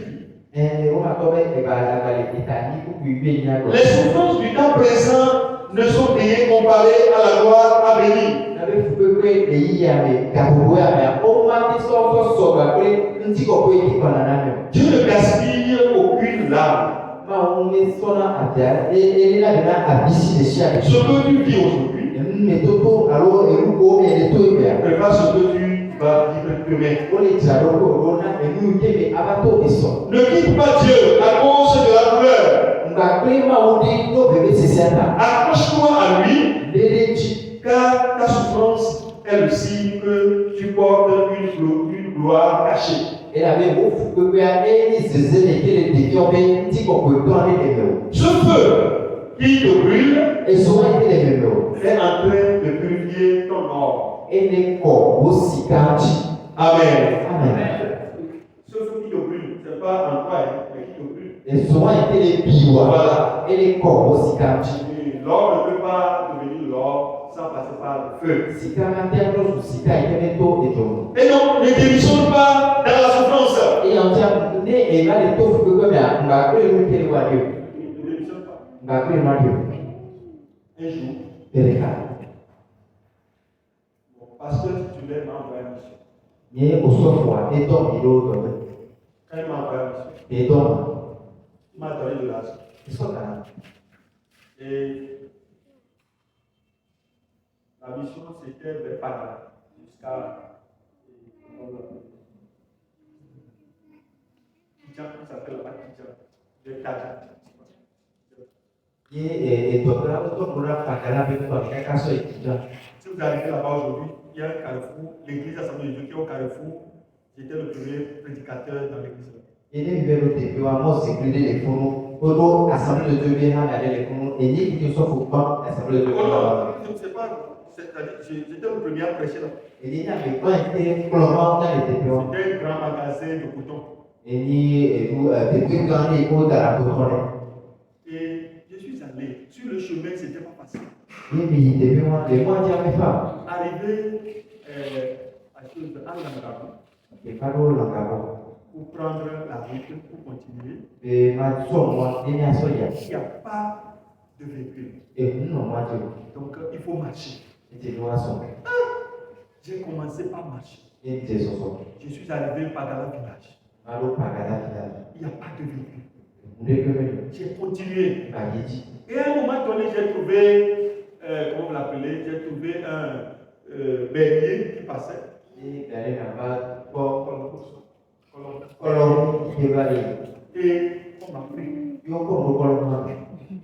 Les souffrances du temps présent ne sont rien comparées à la gloire à venir. Dieu ne gaspille aucune larme. Ce que tu vis aujourd'hui, prépare ce que tu vas vivre demain. Ne quitte pas Dieu à cause de la douleur. Accroche-toi à lui, car ta souffrance est le signe que tu portes une gloire cachée. Ce feu qui te brûle est en train de purifier ton corps. Amen. Ce feu qui te brûle, ce n'est pas en toi, mais qui te brûle. Voilà. Et l'or ne peut pas devenir l'or sans passer par le feu. Et donc, ne démissionne pas dans la souffrance. Ne démissionne pas. Un jour, mon pasteur titulaire m'a envoyé une mission. Quand il m'a envoyé une mission, il m'a donné de l'argent. Et la mission, c'était vers Panama, jusqu'à Tidjan, qui s'appelle là-bas Tidjan, de Tidjan. Si vous arrivez là-bas aujourd'hui, il y a un carrefour, l'église Assemblée de Dieu qui est au carrefour. J'étais le premier prédicateur dans l'église. Je ne sais pas, j'étais le premier à prêcher là. C'était un grand magasin de coton. Et je suis allé. Sur le chemin, ce n'était pas facile. Arrivé à Langabo, pour prendre la route, pour continuer, il n'y a pas de véhicule. Donc il faut marcher. J'ai commencé par marcher. Je suis arrivé par Pagala village. Il n'y a pas de véhicule. J'ai continué. Et à un moment donné, j'ai trouvé, comment vous l'appelez, j'ai trouvé un bélier qui passait. Et on m'a pris.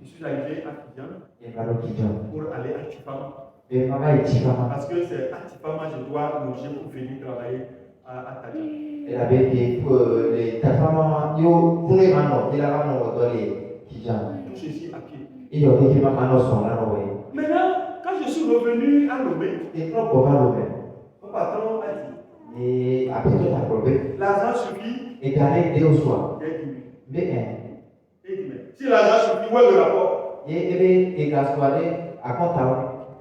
Je suis arrivé à Tidjan pour aller à Tipama. Parce que c'est à Tipama que je dois loger pour venir travailler à Tidjan. Tout ceci à pied. Maintenant, quand je suis revenu à Lomé, mon patron a dit l'argent suffit. J'ai dit si l'argent suffit, où est le rapport?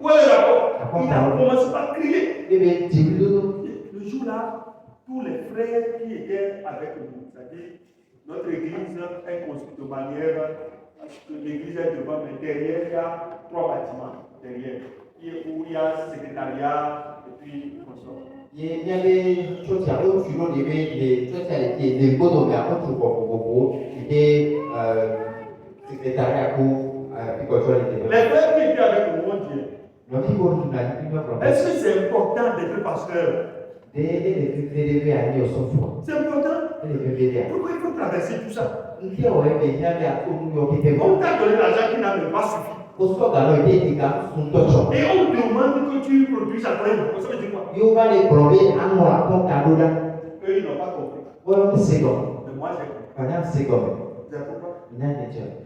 Où est le rapport? Il a commencé par crier. Le jour-là, tous les frères qui étaient avec nous, c'est-à-dire notre église est construite de manière que l'église est devant, mais derrière, il y a 3 bâtiments. Derrière, où il y a secrétariat et puis consort. Les frères qui étaient avec nous ont dit est-ce que c'est important d'être pasteur? C'est important. Pourquoi il faut traverser tout ça? On t'a donné l'argent qui n'a même pas suffi. Et on demande que tu produises à toi. Ça veut dire quoi? Eux, ils n'ont pas compris. Mais moi, j'ai compris. C'est pourquoi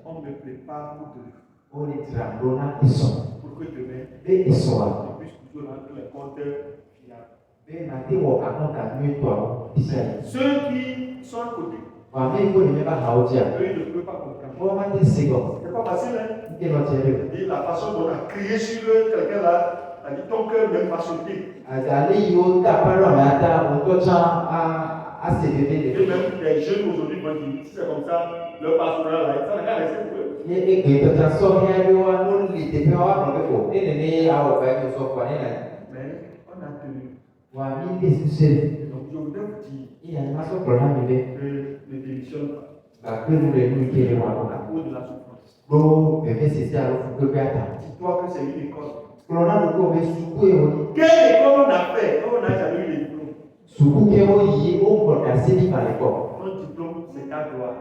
on me prépare pour demain. Pour que demain, je puisse toujours rendre les compteurs fiables. Ceux qui sont à côté, eux, ils ne peuvent pas comprendre. C'est pas facile, hein? Et la façon dont on a crié sur quelqu'un là, a dit ton cœur même pas sauter. Et même les jeunes aujourd'hui vont dire, si c'est comme ça, leur pastoral là, ça n'a qu'à rester pour eux. Mais on a tenu. Donc je voudrais vous dire que ne démissionne pas. À cause de la souffrance. Dis-toi que c'est une école. Quelle école on a fait quand on n'a jamais eu les diplômes? Ton diplôme, c'est ta gloire.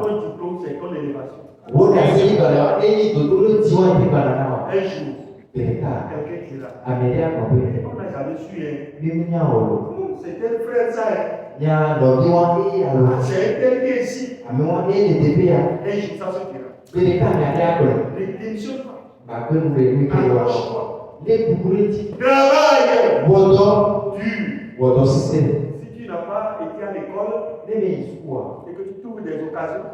Ton diplôme, c'est ton élévation. Un jour, quelqu'un dira, on n'a jamais su. C'était un frère ça. C'est un tel qui est ici. Un jour, ça se dira. Ne démissionne pas. Travaille. Dur. Si tu n'as pas été à l'école et que tu trouves des occasions,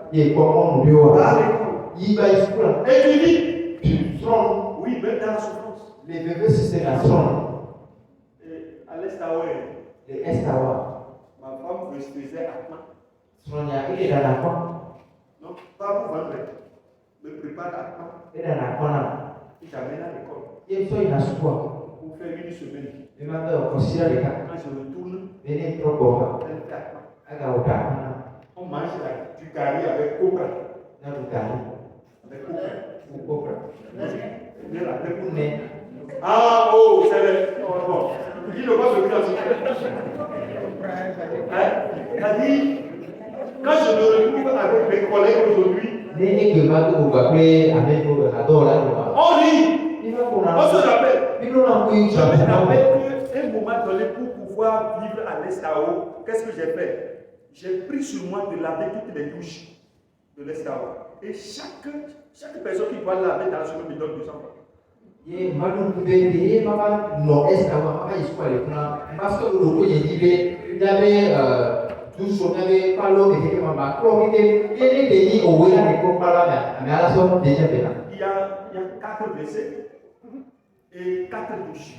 va à l'école. Et tu dis, oui, même dans la souffrance. À l'Estaoué, ma femme me faisait à temps. Non, pas pour vendre. Me prépare à temps. Et j'amène à l'école. Pour faire une semaine. Quand je retourne, elle fait à temps. On mange du curry avec copra. Avec copra. Ah, oh, c'est le. Bon. Il ne va pas se faire. Elle dit, quand je me retrouve avec mes collègues aujourd'hui, on rit, on se rappelle. Je me rappelle qu'un moment donné, pour pouvoir vivre à l'Estao, qu'est-ce que j'ai fait? J'ai pris sur moi de laver toutes les douches de l'Estao. Et chaque personne qui doit laver dans la semaine me donne 200 francs. Il y a 4 WC et 4 douches.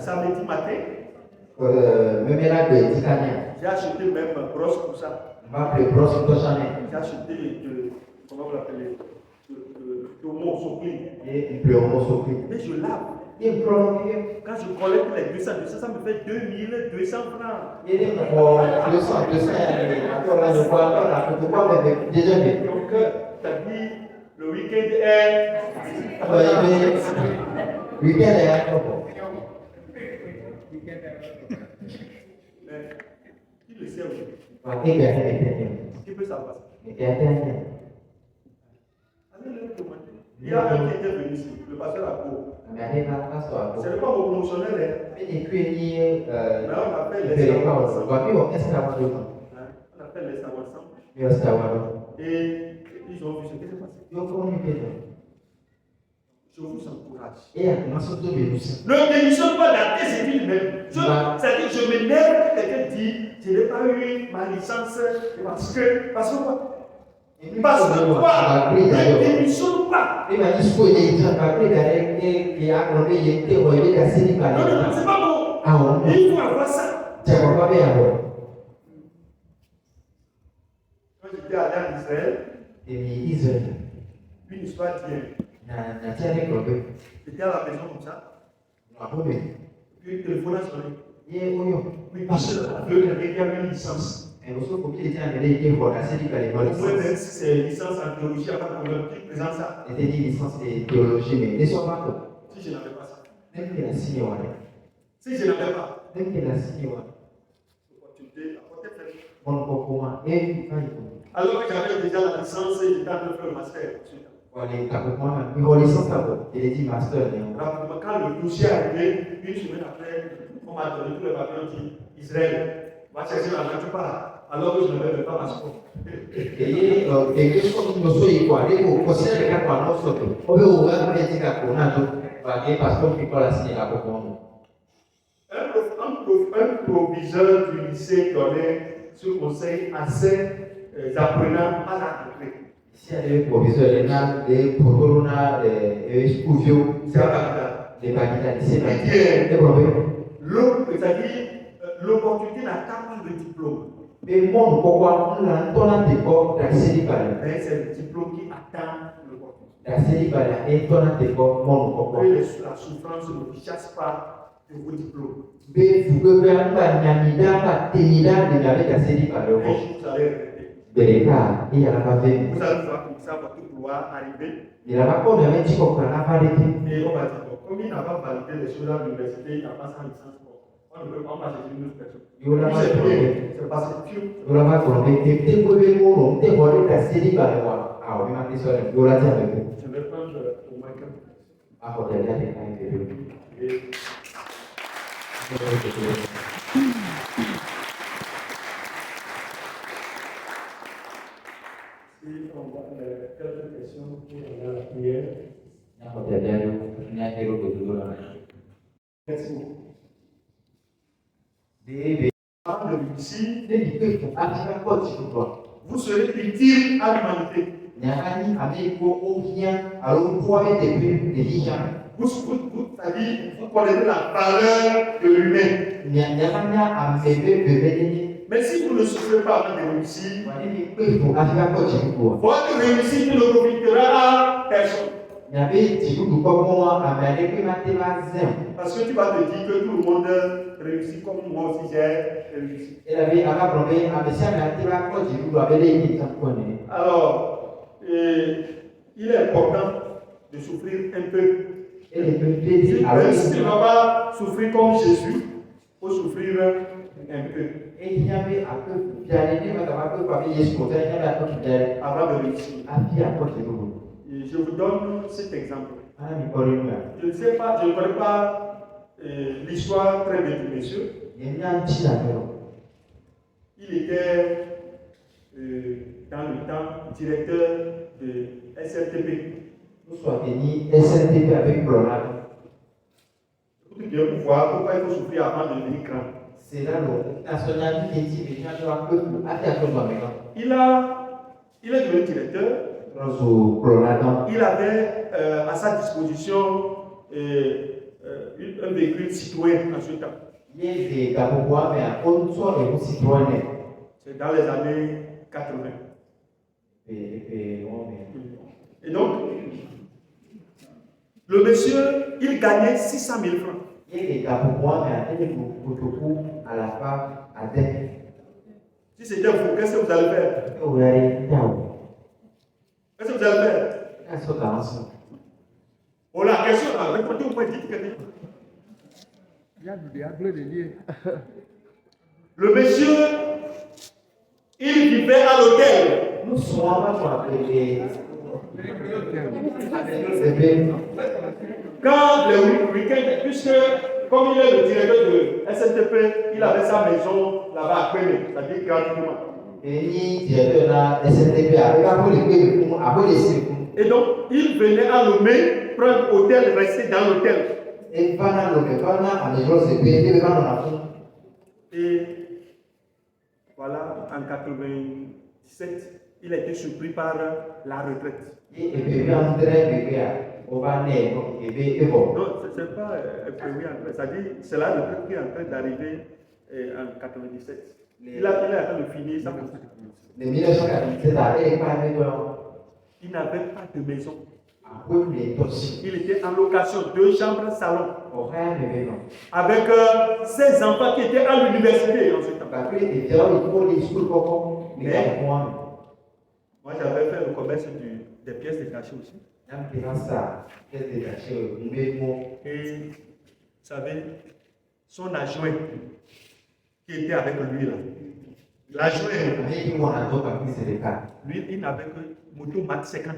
Samedi matin, j'ai acheté même brosse pour ça. J'ai acheté comment vous l'appelez, de mon soupli. Et je lave. Quand je collecte les 200, ça me fait 2200 francs. Donc, tu as dit, le week-end est. Mais qui le sait aujourd'hui? Qui peut savoir ça? Allez le demander. Il y a un qui était venu ici, le pasteur Apo. C'est le pas mon promotionnel. Mais on appelle les Savoirs ensemble. On appelle les Savoirs ensemble. Et ils ont vu ce qui s'est passé. Je vous encourage. Ne démissionne pas dans tes études même. C'est-à-dire, je m'énerve quand quelqu'un dit je n'ai pas eu ma licence parce que quoi? Parce que quoi? Ne démissionne pas. Non, c'est pas bon. Il faut avoir ça. Quand j'étais allé en Israël, une histoire d'hier. J'étais à la maison comme ça. Puis le téléphone a sonné. Oui, parce que il y avait une licence. Vous pouvez même si c'est licence en théologie, il n'y a pas de problème. Tu présentes ça. Si je n'avais pas ça. Si je n'avais pas. L'opportunité, la portée faite. Alors que j'avais déjà la licence et j'étais en train de faire le master. Rapidement, quand le dossier est arrivé, une semaine après, on m'a donné tous les papiers, on dit Israël, va chercher la nature part, alors que je n'avais même pas passeport. Un proviseur du lycée donnait ce conseil à ses apprenants à la rentrée. Si elle est proviseur, il y a des protocoles, des studios, des bagages, c'est-à-dire l'opportunité n'a qu'à le diplôme. Mais moi, pourquoi on a d'accès c'est le diplôme qui attend l'opportunité. La souffrance ne chasse pas de vos diplômes. Mais vous pouvez faire un vous allez voir comme ça votre pouvoir arriver. Et on va dire, comme il n'a pas validé les choses à l'université, il n'a pas sa licence. On ne peut pas chercher une autre personne. C'est parce que je ne vais prendre au moins Si on va quelques questions pour la prière. Merci beaucoup. Vous serez utile à l'humanité. Vous connaissez la valeur de l'humain. Mais si vous ne souffrez pas avant de réussir, votre réussite ne profitera à personne. Parce que tu vas te dire que tout le monde réussit comme moi aussi j'ai réussi. Alors, il est important de souffrir un peu. Même si tu ne vas pas souffrir comme Jésus, il faut souffrir un peu. Avant de réussir. Je vous donne cet exemple. Je ne sais pas, je ne connais pas l'histoire très bien du monsieur. Il était dans le temps directeur de SRTP. Pour bien voir pourquoi il faut souffrir avant de devenir grand. Il est devenu directeur. Il avait à sa disposition un véhicule citoyen en ce temps. C'est dans les années 80. Et donc, le monsieur, il gagnait 600 000 francs. Si c'était vous, qu'est-ce que vous allez faire? Qu'est-ce que vous allez faire? Oh, la question, répondez au point vite. Le monsieur, il vivait à l'hôtel. Quand le week-end, puisque comme il est le directeur de SNTP, il avait sa maison là-bas à Kweme, c'est-à-dire gratuitement. Et donc, il venait à Lomé prendre hôtel, rester dans l'hôtel. Et voilà, en 97, il a été surpris par la retraite. Non, c'est pas c'est-à-dire c'est la retraite qui est en train d'arriver en 97. Il a en train de finir sa constitution. Il n'avait pas de maison. Il était en location, 2 chambres, salon. Avec ses enfants qui étaient à l'université en ce temps. Moi, j'avais fait le commerce des pièces détachées aussi. Et vous savez, son adjoint qui était avec lui là, L'adjoint, lui, il n'avait que moto Mat 50.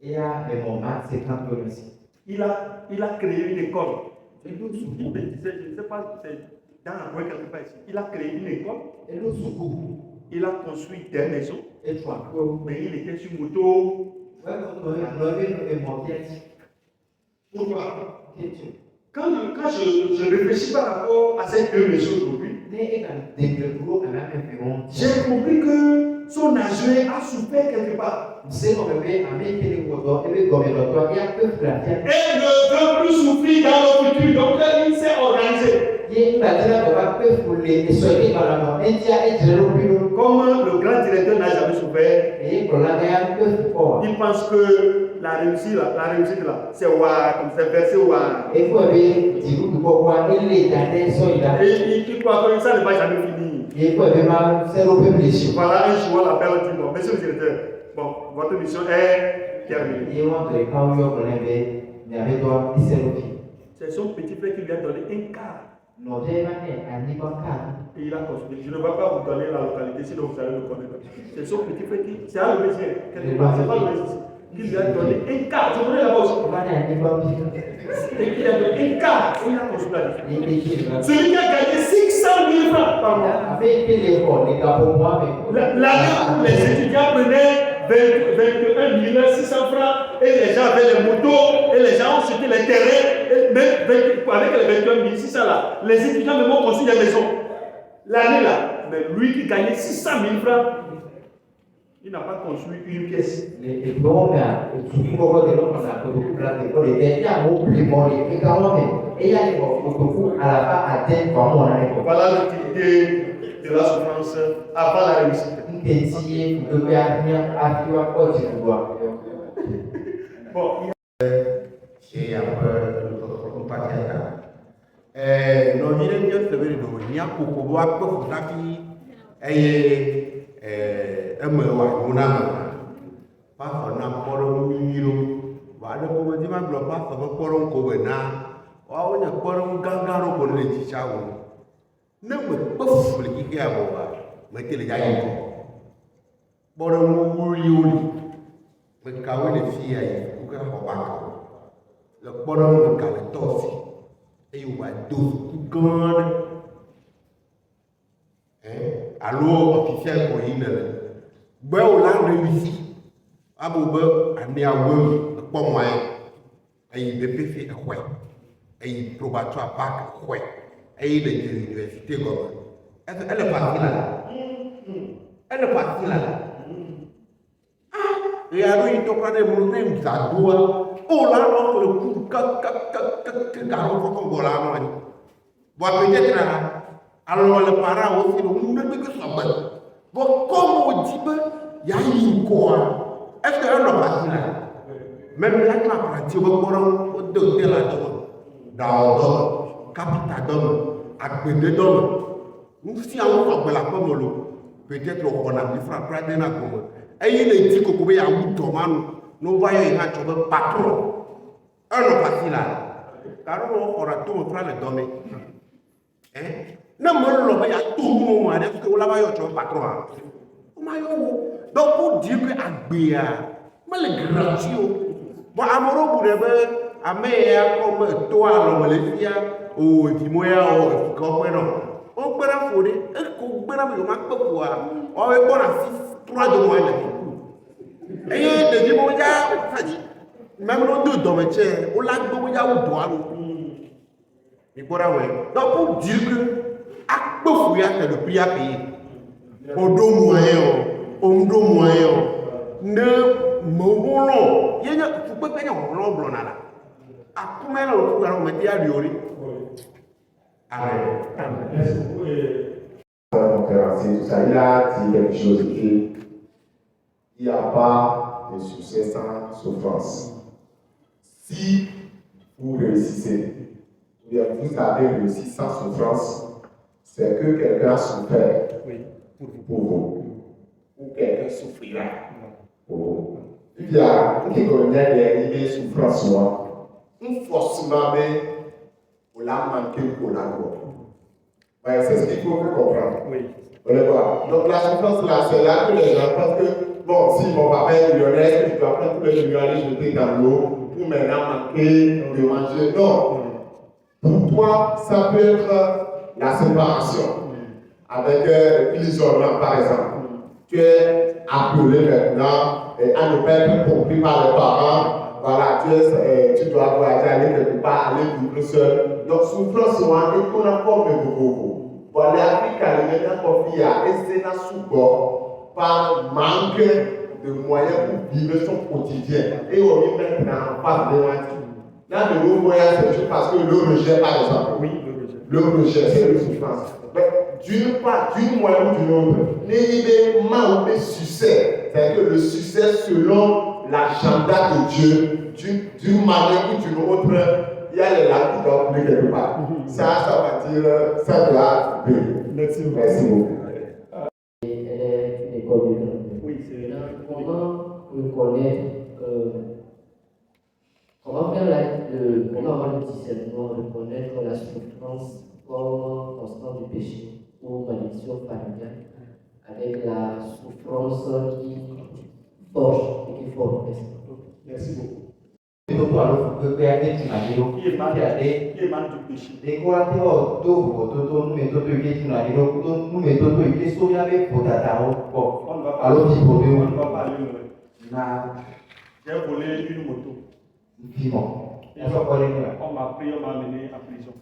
Il a mon Mat 50 aussi. Il a créé une école. Il me disait, je ne sais pas, c'est dans un coin quelque part ici. Il a créé une école. Il a construit des maisons. Mais il était sur moto. Pourquoi? Quand je réfléchis par rapport à ces deux maisons aujourd'hui, j'ai compris que son adjoint a souffert quelque part. Et ne veut plus souffrir dans le futur. Donc il s'est organisé. Comme le grand directeur n'a jamais souffert, il pense que la réussite là, c'est comme c'est versé il croit que ça ne va jamais finir. Voilà, un jour, on l'appelle, on dit, bon, monsieur le directeur, bon, votre mission est terminée. C'est son petit frère qui lui a donné un quart. Et il a construit. Je ne vais pas vous donner la localité, sinon vous allez le connaître. C'est son petit frère qui, c'est à l'Obésien, quelque part, c'est pas l'Obésien, qui lui a donné un quart. Je connais là-bas aussi. Et qui a donné un quart. Il a construit la différence. Celui qui a gagné 600 000 francs par mois. L'année où les étudiants prenaient 21 600 francs et les gens avaient les motos et les gens ont chuté les terrains. Et même avec les 21 600 là, les étudiants même ont construit des maisons. L'année là, mais lui qui gagnait 600 000 francs, il n'a pas construit une pièce. Voilà l'utilité de la souffrance avant la réussite. Bon, et après, on passe à ça. Nos villes de il y a beaucoup de choses et un peu pas forcément pour le milieu. Voilà comment dire, mais pas forcément pour le gouvernement. On a pour le gangaro pour les chichaos. Ne me pas pour les qui a mais que les gars y vont. Pour le milieu, mais quand les filles aillent, ou quand on va le bonhomme de Galatosi, et il va 12 grandes. Alors, officiel pour une ben, on a réussi. Abouba, à Néaoum, pas moyen. Et il BPC, et il probatoire bac, et il est de l'université. Elle est partie là. Elle est partie là. Et alors, il te prend des montagnes, ça doit. Oh là, non, le coup, peut-être là. Alors, le parent aussi, le monde ne peut que s'en battre. Bon, comme on dit, il y a une quoi. Est-ce qu'elle n'a pas dit là? Même là, tu as pratiqué, on docteur là-dedans. Dans le capital d'homme, à côté d'homme. Nous, si on a la pomme, peut-être qu'on a mis frappé d'un accord. Et il est dit qu'on pouvait avoir un domaine. Nous voyons un patron. Un n'a pas dit là. Car on aura tout mon frère le donner. Non, mais il y a tout le monde, parce que vous l'avez eu patron. Donc, pour dire que Agbia, mais le gratuit, bon, amoureux pour les bœufs, à comme toi, l'homme, les filles, ou dis-moi, ou comprenons. On peut la fourrer, et qu'on peut la mettre au pouvoir. On va prendre 3 de moins. Et il y a des gens qui dit, même nos deux dans le tiers, on l'a dit, on a droit. Donc, pour dire que, à peu près, le prix à payer. Au dos moyen, ne me il y a faut pas payer un long blanc là. À combien on peut en mettre à l'yori? Amen. Il a dit quelque chose qui il n'y a pas de succès sans souffrance. Si vous réussissez, ou bien vous avez réussi sans souffrance, c'est que quelqu'un a souffert pour vous. Ou quelqu'un souffrira pour vous. Il y a qui connaît des souffrances, forcément, mais on l'a manqué pour la gloire. C'est ce qu'il faut comprendre. On les voit. Donc la souffrance là, c'est là que les gens pensent que, bon, si mon papa est millionnaire, est-ce que je dois prendre tous les millions et aller jeter dans l'eau pour maintenant manquer de manger? Non. Pour toi, ça peut être la séparation avec l'isolement, par exemple. Tu es appelé maintenant à ne pas être compris par les parents. Voilà, tu dois voyager, aller quelque part, aller vivre seul. Donc, souffrance, c'est un encore de beaucoup. Voilà, Afrique, les gens confient à Essena Souko par manque de moyens pour vivre son quotidien. Et on est maintenant en face de l'antique. Là, le nouveau moyen, c'est juste parce que le rejet, par exemple. Oui, le rejet, c'est une souffrance. Mais d'une part, d'une moyen ou d'une autre, n'ayez pas de succès. C'est-à-dire que le succès selon l'agenda de Dieu, d'une manière ou d'une autre, il y a les lacs qui doivent couler quelque part. Ça va dire, ça doit venir. Merci beaucoup. Elle est une école de langue. Oui, c'est là. Comment reconnaître, comment avoir le discernement, reconnaître la souffrance comme constante du péché ou malédiction familiale avec la souffrance qui forge et qui forme l'esprit. Merci beaucoup. Qui est mal du péché. On ne va pas aller loin. J'ai volé une moto. On m'a pris, on m'a amené en prison.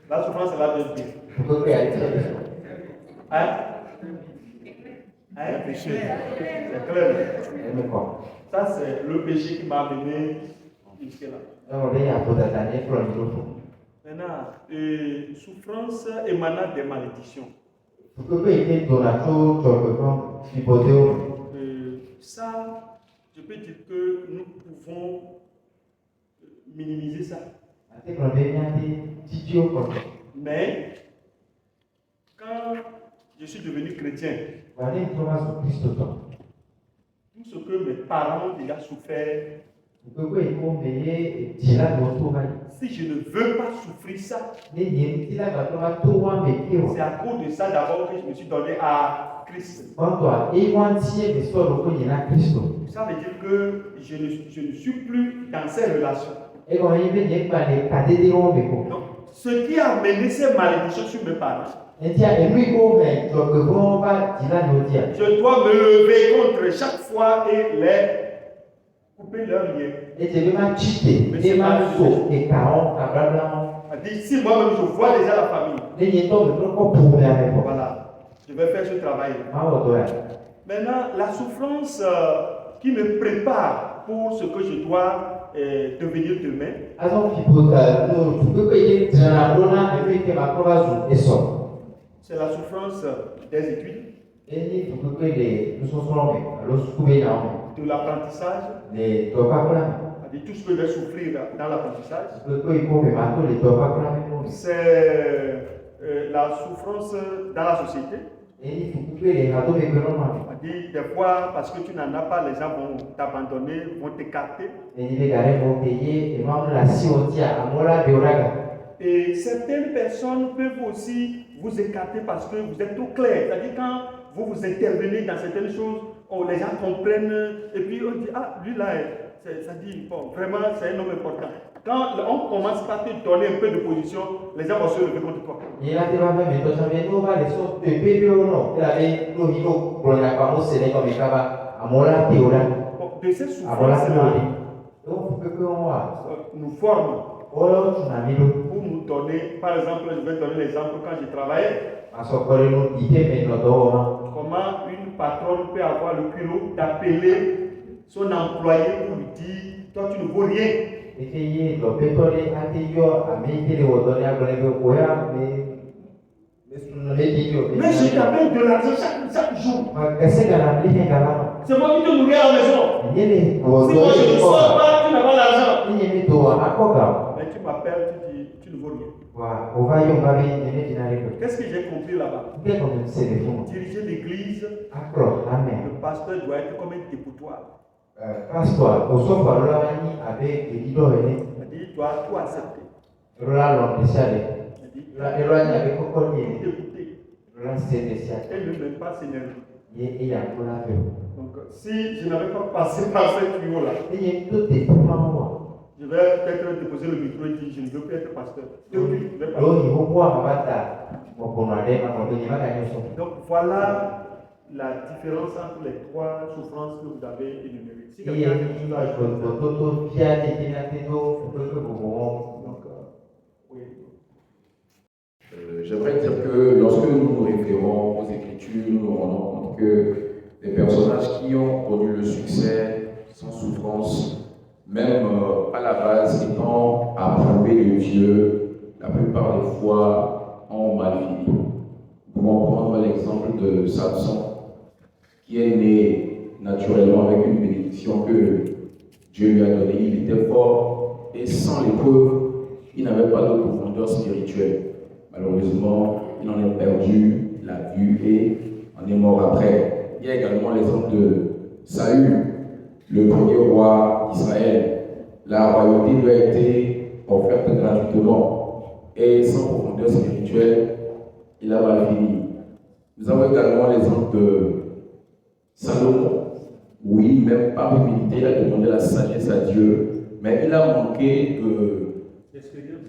La souffrance, c'est la vérité. Hein? Un péché. C'est clair. Ça, c'est le péché qui m'a amené jusque-là. Maintenant, souffrance émanant des malédictions. Ça, je peux dire que nous pouvons minimiser ça. Mais, quand je suis devenu chrétien, tout ce que mes parents ont déjà souffert, si je ne veux pas souffrir ça, c'est à cause de ça d'abord que je me suis donné à Christ. Ça veut dire que je ne suis plus dans ces relations. Donc, ce qui a amené ces malédictions sur mes parents, je dois me lever contre chaque fois et les couper leurs liens. Si moi-même je vois déjà la famille, voilà, je vais faire ce travail. Maintenant, la souffrance qui me prépare pour ce que je dois devenir demain, c'est la souffrance des études, de l'apprentissage, tout ce que je vais souffrir dans l'apprentissage. C'est la souffrance dans la société. Des fois, parce que tu n'en as pas, les gens vont t'abandonner, vont t'écarter. Et certaines personnes peuvent aussi vous écarter parce que vous êtes trop clair. C'est-à-dire quand vous intervenez dans certaines choses, les gens comprennent et puis on dit, ah, lui là, ça dit, bon, vraiment, c'est un homme important. Quand on commence par te donner un peu de position, les gens vont se lever contre toi. De ces souffrances-là, nous formons pour nous donner, par exemple, je vais donner l'exemple quand je travaillais. Comment une patronne peut avoir le culot d'appeler son employé pour lui dire, toi tu ne vaux rien. Mais je t'appelle de l'argent chaque jour. C'est moi qui te nourris à la maison. Si moi je ne sors pas, tu n'as pas l'argent. Mais tu m'appelles, tu dis, tu ne vaux rien. Qu'est-ce que j'ai compris là-bas? Diriger l'église, le pasteur doit être comme un dépotoir. Il doit tout accepter. Elle ne m'aime pas, Seigneur. Donc, si je n'avais pas passé par ce tuyau-là, je vais peut-être déposer le micro et dire je ne veux plus être pasteur. Depuis, je vais pas. Donc, voilà la différence entre les trois souffrances que vous avez énumérées. Si quelqu'un a quelque chose à ajouter, donc, oui. J'aimerais dire que lorsque nous nous référons aux Écritures, nous nous rendons compte que les personnages qui ont connu le succès sans souffrance, même à la base étant approuvés de Dieu, la plupart des fois ont mal fini. Nous pouvons prendre l'exemple de Samson, qui est né naturellement avec une bénédiction que Dieu lui a donnée. Il était fort et sans l'épreuve, il n'avait pas de profondeur spirituelle. Malheureusement, il en est perdu la vue et en est mort après. Il y a également l'exemple de Saül, le premier roi d'Israël. La royauté lui a été offerte gratuitement et sans profondeur spirituelle, il a mal fini. Nous avons également l'exemple de Salomon. Oui, même par humilité, il a demandé la sagesse à Dieu, mais il a manqué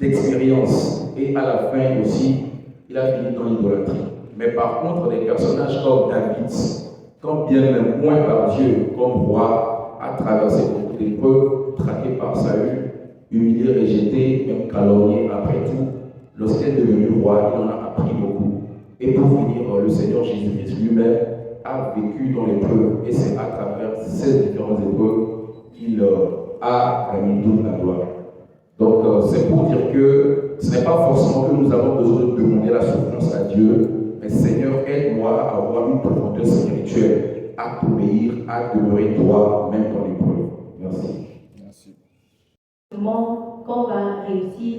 d'expérience. Et à la fin aussi, il a fini dans l'idolâtrie. Mais par contre, des personnages comme David, quand bien même moins par Dieu, comme roi, a traversé beaucoup d'épreuves, traqué par Saül, humilié, rejeté, même calomnié après tout. Lorsqu'il est devenu roi, il en a appris beaucoup. Et pour finir, le Seigneur Jésus-Christ lui-même a vécu dans l'épreuve. Et c'est à travers ces différentes épreuves qu'il a gagné toute la gloire. Donc, c'est pour dire que ce n'est pas forcément que nous avons besoin de demander la souffrance à Dieu, mais Seigneur, aide-moi à avoir une profondeur spirituelle, à t'obéir, à demeurer toi, même dans l'épreuve. Merci. Merci. Comment qu'on va réussir,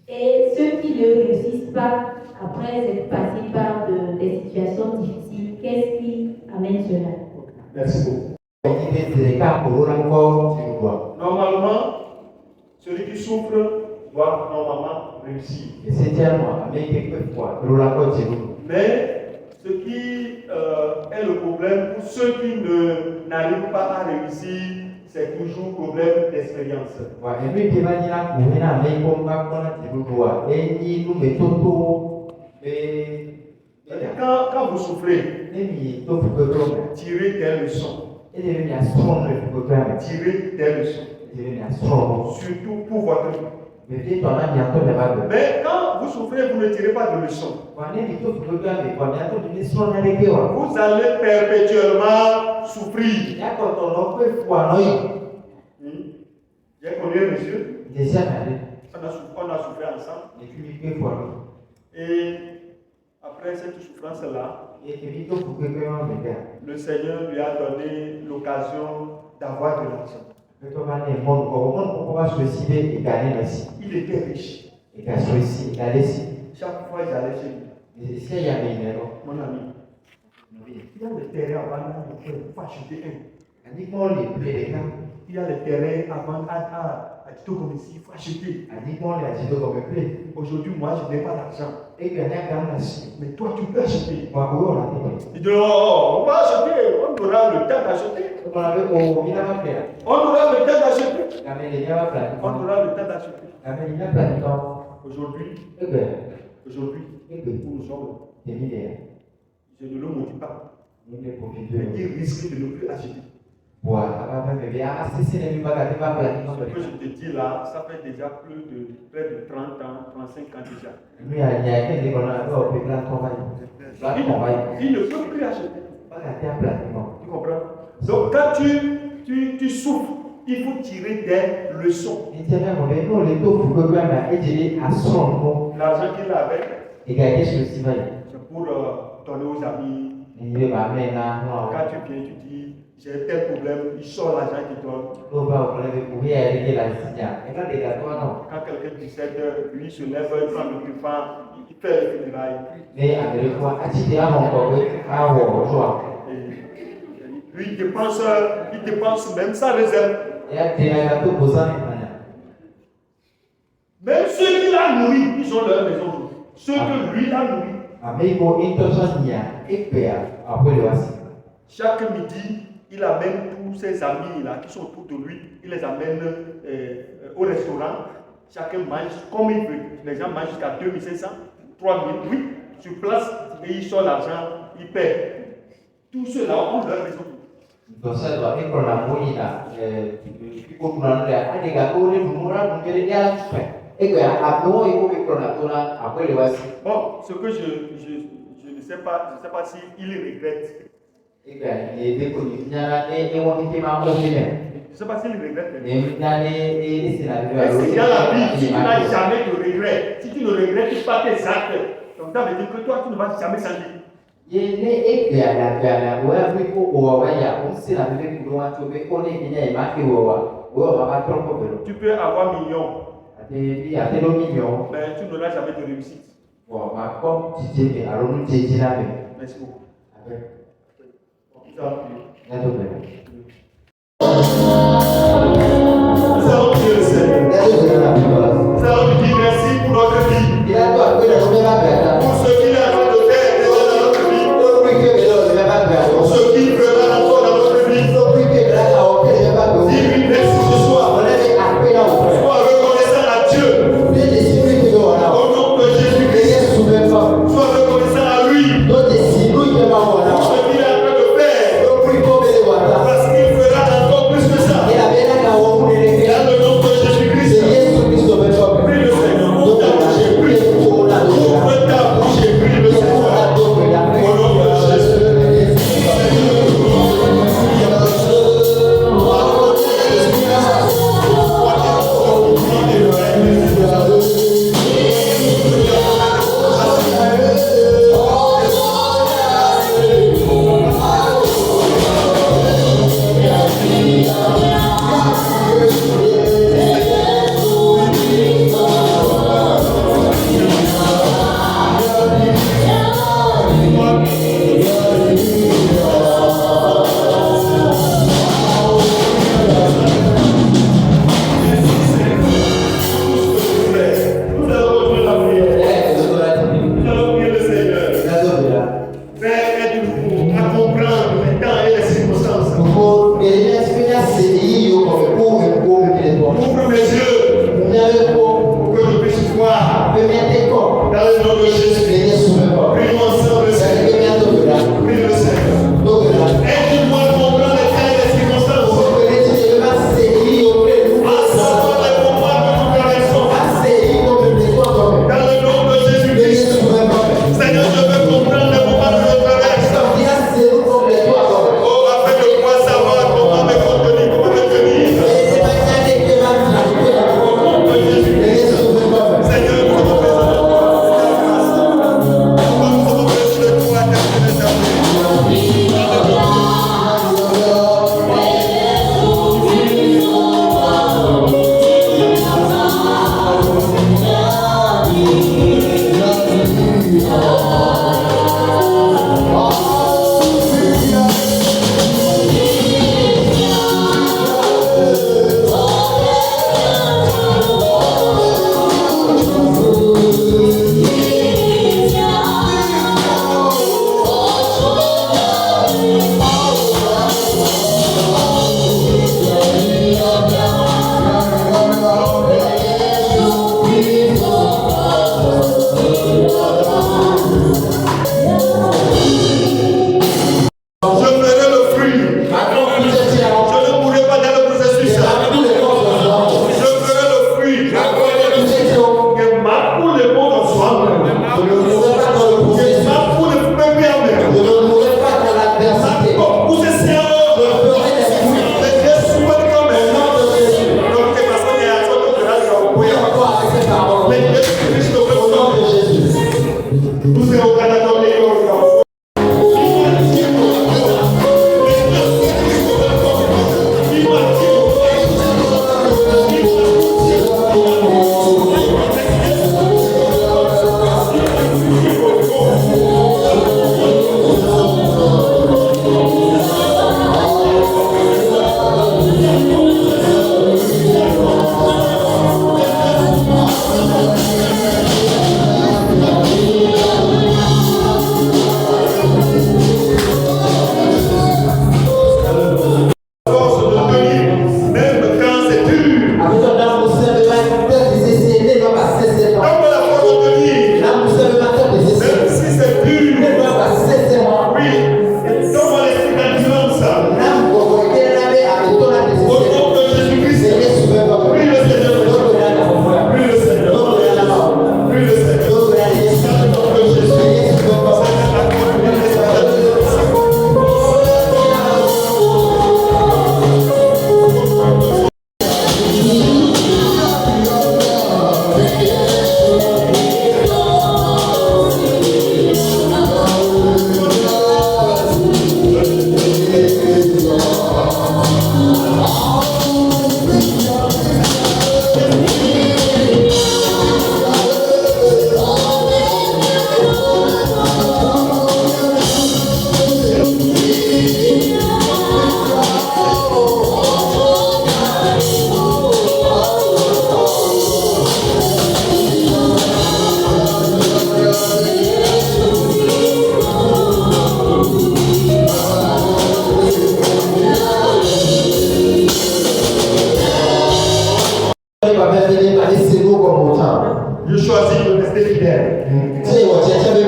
et ceux qui ne réussissent pas après être passés par des situations difficiles, qu'est-ce qui amène cela? Merci beaucoup. Normalement, celui qui souffre doit normalement réussir. Mais ce qui est le problème pour ceux qui n'arrivent pas à réussir, c'est toujours problème d'expérience. Quand vous souffrez, tirez des leçons. Tirez des leçons. Surtout pour votre vie. Mais quand vous souffrez, vous ne tirez pas de leçons. Vous allez perpétuellement souffrir. J'ai connu un monsieur. On a souffert ensemble. Et après cette souffrance-là, le Seigneur lui a donné l'occasion d'avoir de l'argent. Il était riche. Chaque fois, j'allais chez lui. Mon ami, il y a le terrain à vendre, il faut acheter un. Il y a le terrain à vendre à Tito comme ici, il faut acheter. Aujourd'hui, moi, je n'ai pas d'argent. Mais toi, tu peux acheter. Il dit, oh, on va acheter, on aura le temps d'acheter. On aura le temps d'acheter. On aura le temps d'acheter. Aujourd'hui, où nous sommes, je ne le maudis pas. Il risque de ne plus acheter. Ce que je te dis là, ça fait déjà près de 30 ans, 35 ans déjà. Il ne peut plus acheter. Tu comprends? Donc quand tu souffres, il faut tirer des leçons. L'argent qu'il avait, c'est pour donner aux amis. Quand tu viens, tu dis, j'ai tel problème, il sort l'argent qu'il donne. Quand quelqu'un décède, lui se lève, il prend le cuffin, il fait le funérailles. Lui, il dépense même sans réserve. Même ceux qui l'ont nourri, ils ont leur maison. Ceux que lui l'a nourri, Chaque midi, il amène tous ses amis là, qui sont autour de lui, il les amène au restaurant. Chacun mange comme il veut. Les gens mangent jusqu'à 2500, 3000, oui, sur place, et ils sortent l'argent, ils paient. Tout cela ont leur raison. Bon, ce que je ne sais pas, s'il regrette. Je ne sais pas s'il regrette. Est-ce qu'il y a la vie, si tu n'as jamais de regret, si tu ne regrettes pas tes actes, donc ça veut dire que toi, tu ne vas jamais changer. Tu peux avoir millions, mais tu n'auras jamais de réussite. Merci beaucoup. Nous allons prier le Seigneur. Nous allons lui dire merci pour notre vie. Pour ce qu'il a fait de faire dans notre vie. Pour ce qu'il fera encore dans notre vie. Dis-lui merci ce soir. Sois reconnaissant à Dieu. Au nom de Jésus-Christ. Sois reconnaissant à lui. Pour ce qu'il a fait de faire. Parce qu'il fera encore plus que ça. Dans le nom de Jésus-Christ. Prie le Seigneur. Ouvre ta bouche et prie. Ouvre ta bouche et prie le Seigneur. Au nom de Jésus. Nous allons ouvrir la prière. Nous allons prier le Seigneur. Père, aide-nous à comprendre les temps et les circonstances. Ouvre mes yeux pour que je puisse voir dans le nom de Jésus. Prions ensemble le Seigneur. Prie le Seigneur. Aide-moi à comprendre les temps et les circonstances. À savoir les moments que nous traversons. Dans le nom de Jésus-Christ. Seigneur, je veux comprendre les moments que je traverse. Oh, afin de pouvoir savoir comment me contenir, comment me tenir. Au nom de Jésus-Christ. Seigneur, nous avons besoin de toi. Nous avons besoin de toi,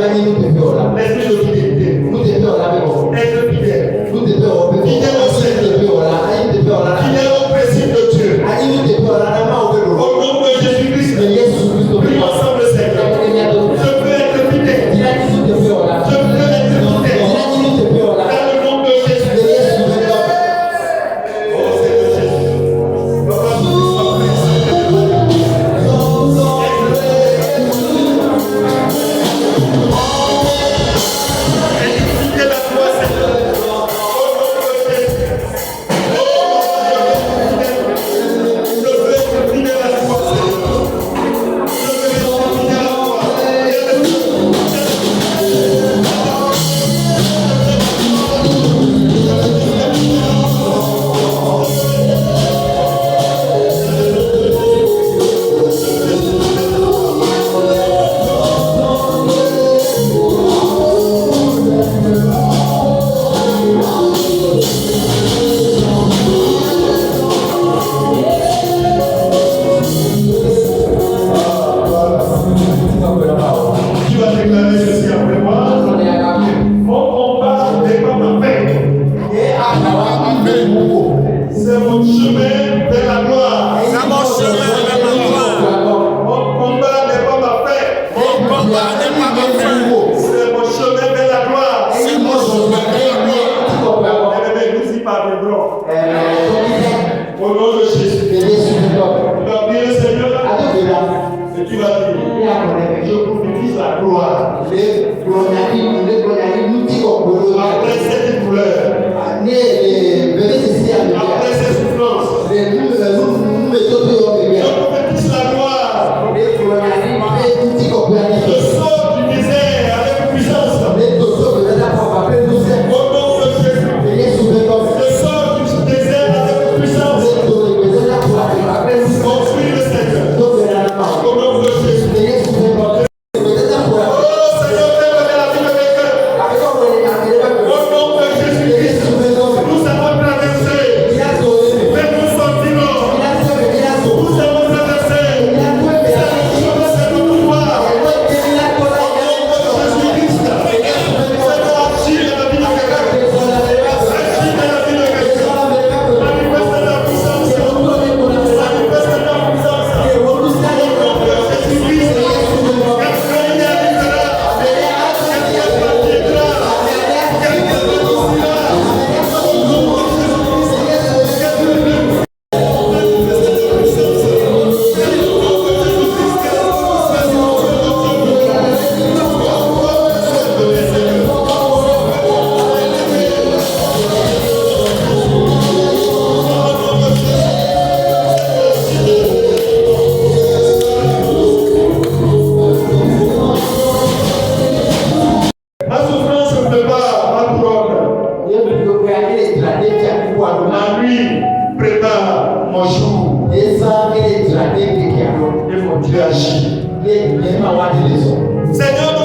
L'esprit de fidélité. Être fidèle. Fidèle au Seigneur. Fidèle au principe de Dieu. Au nom de Jésus-Christ. Prions ensemble, Seigneur. Je veux être fidèle. Je veux être fidèle. Dans le nom de Jésus. Oh Seigneur Jésus. Papa, nous sommes fidèle à toi, Seigneur. Seigneur,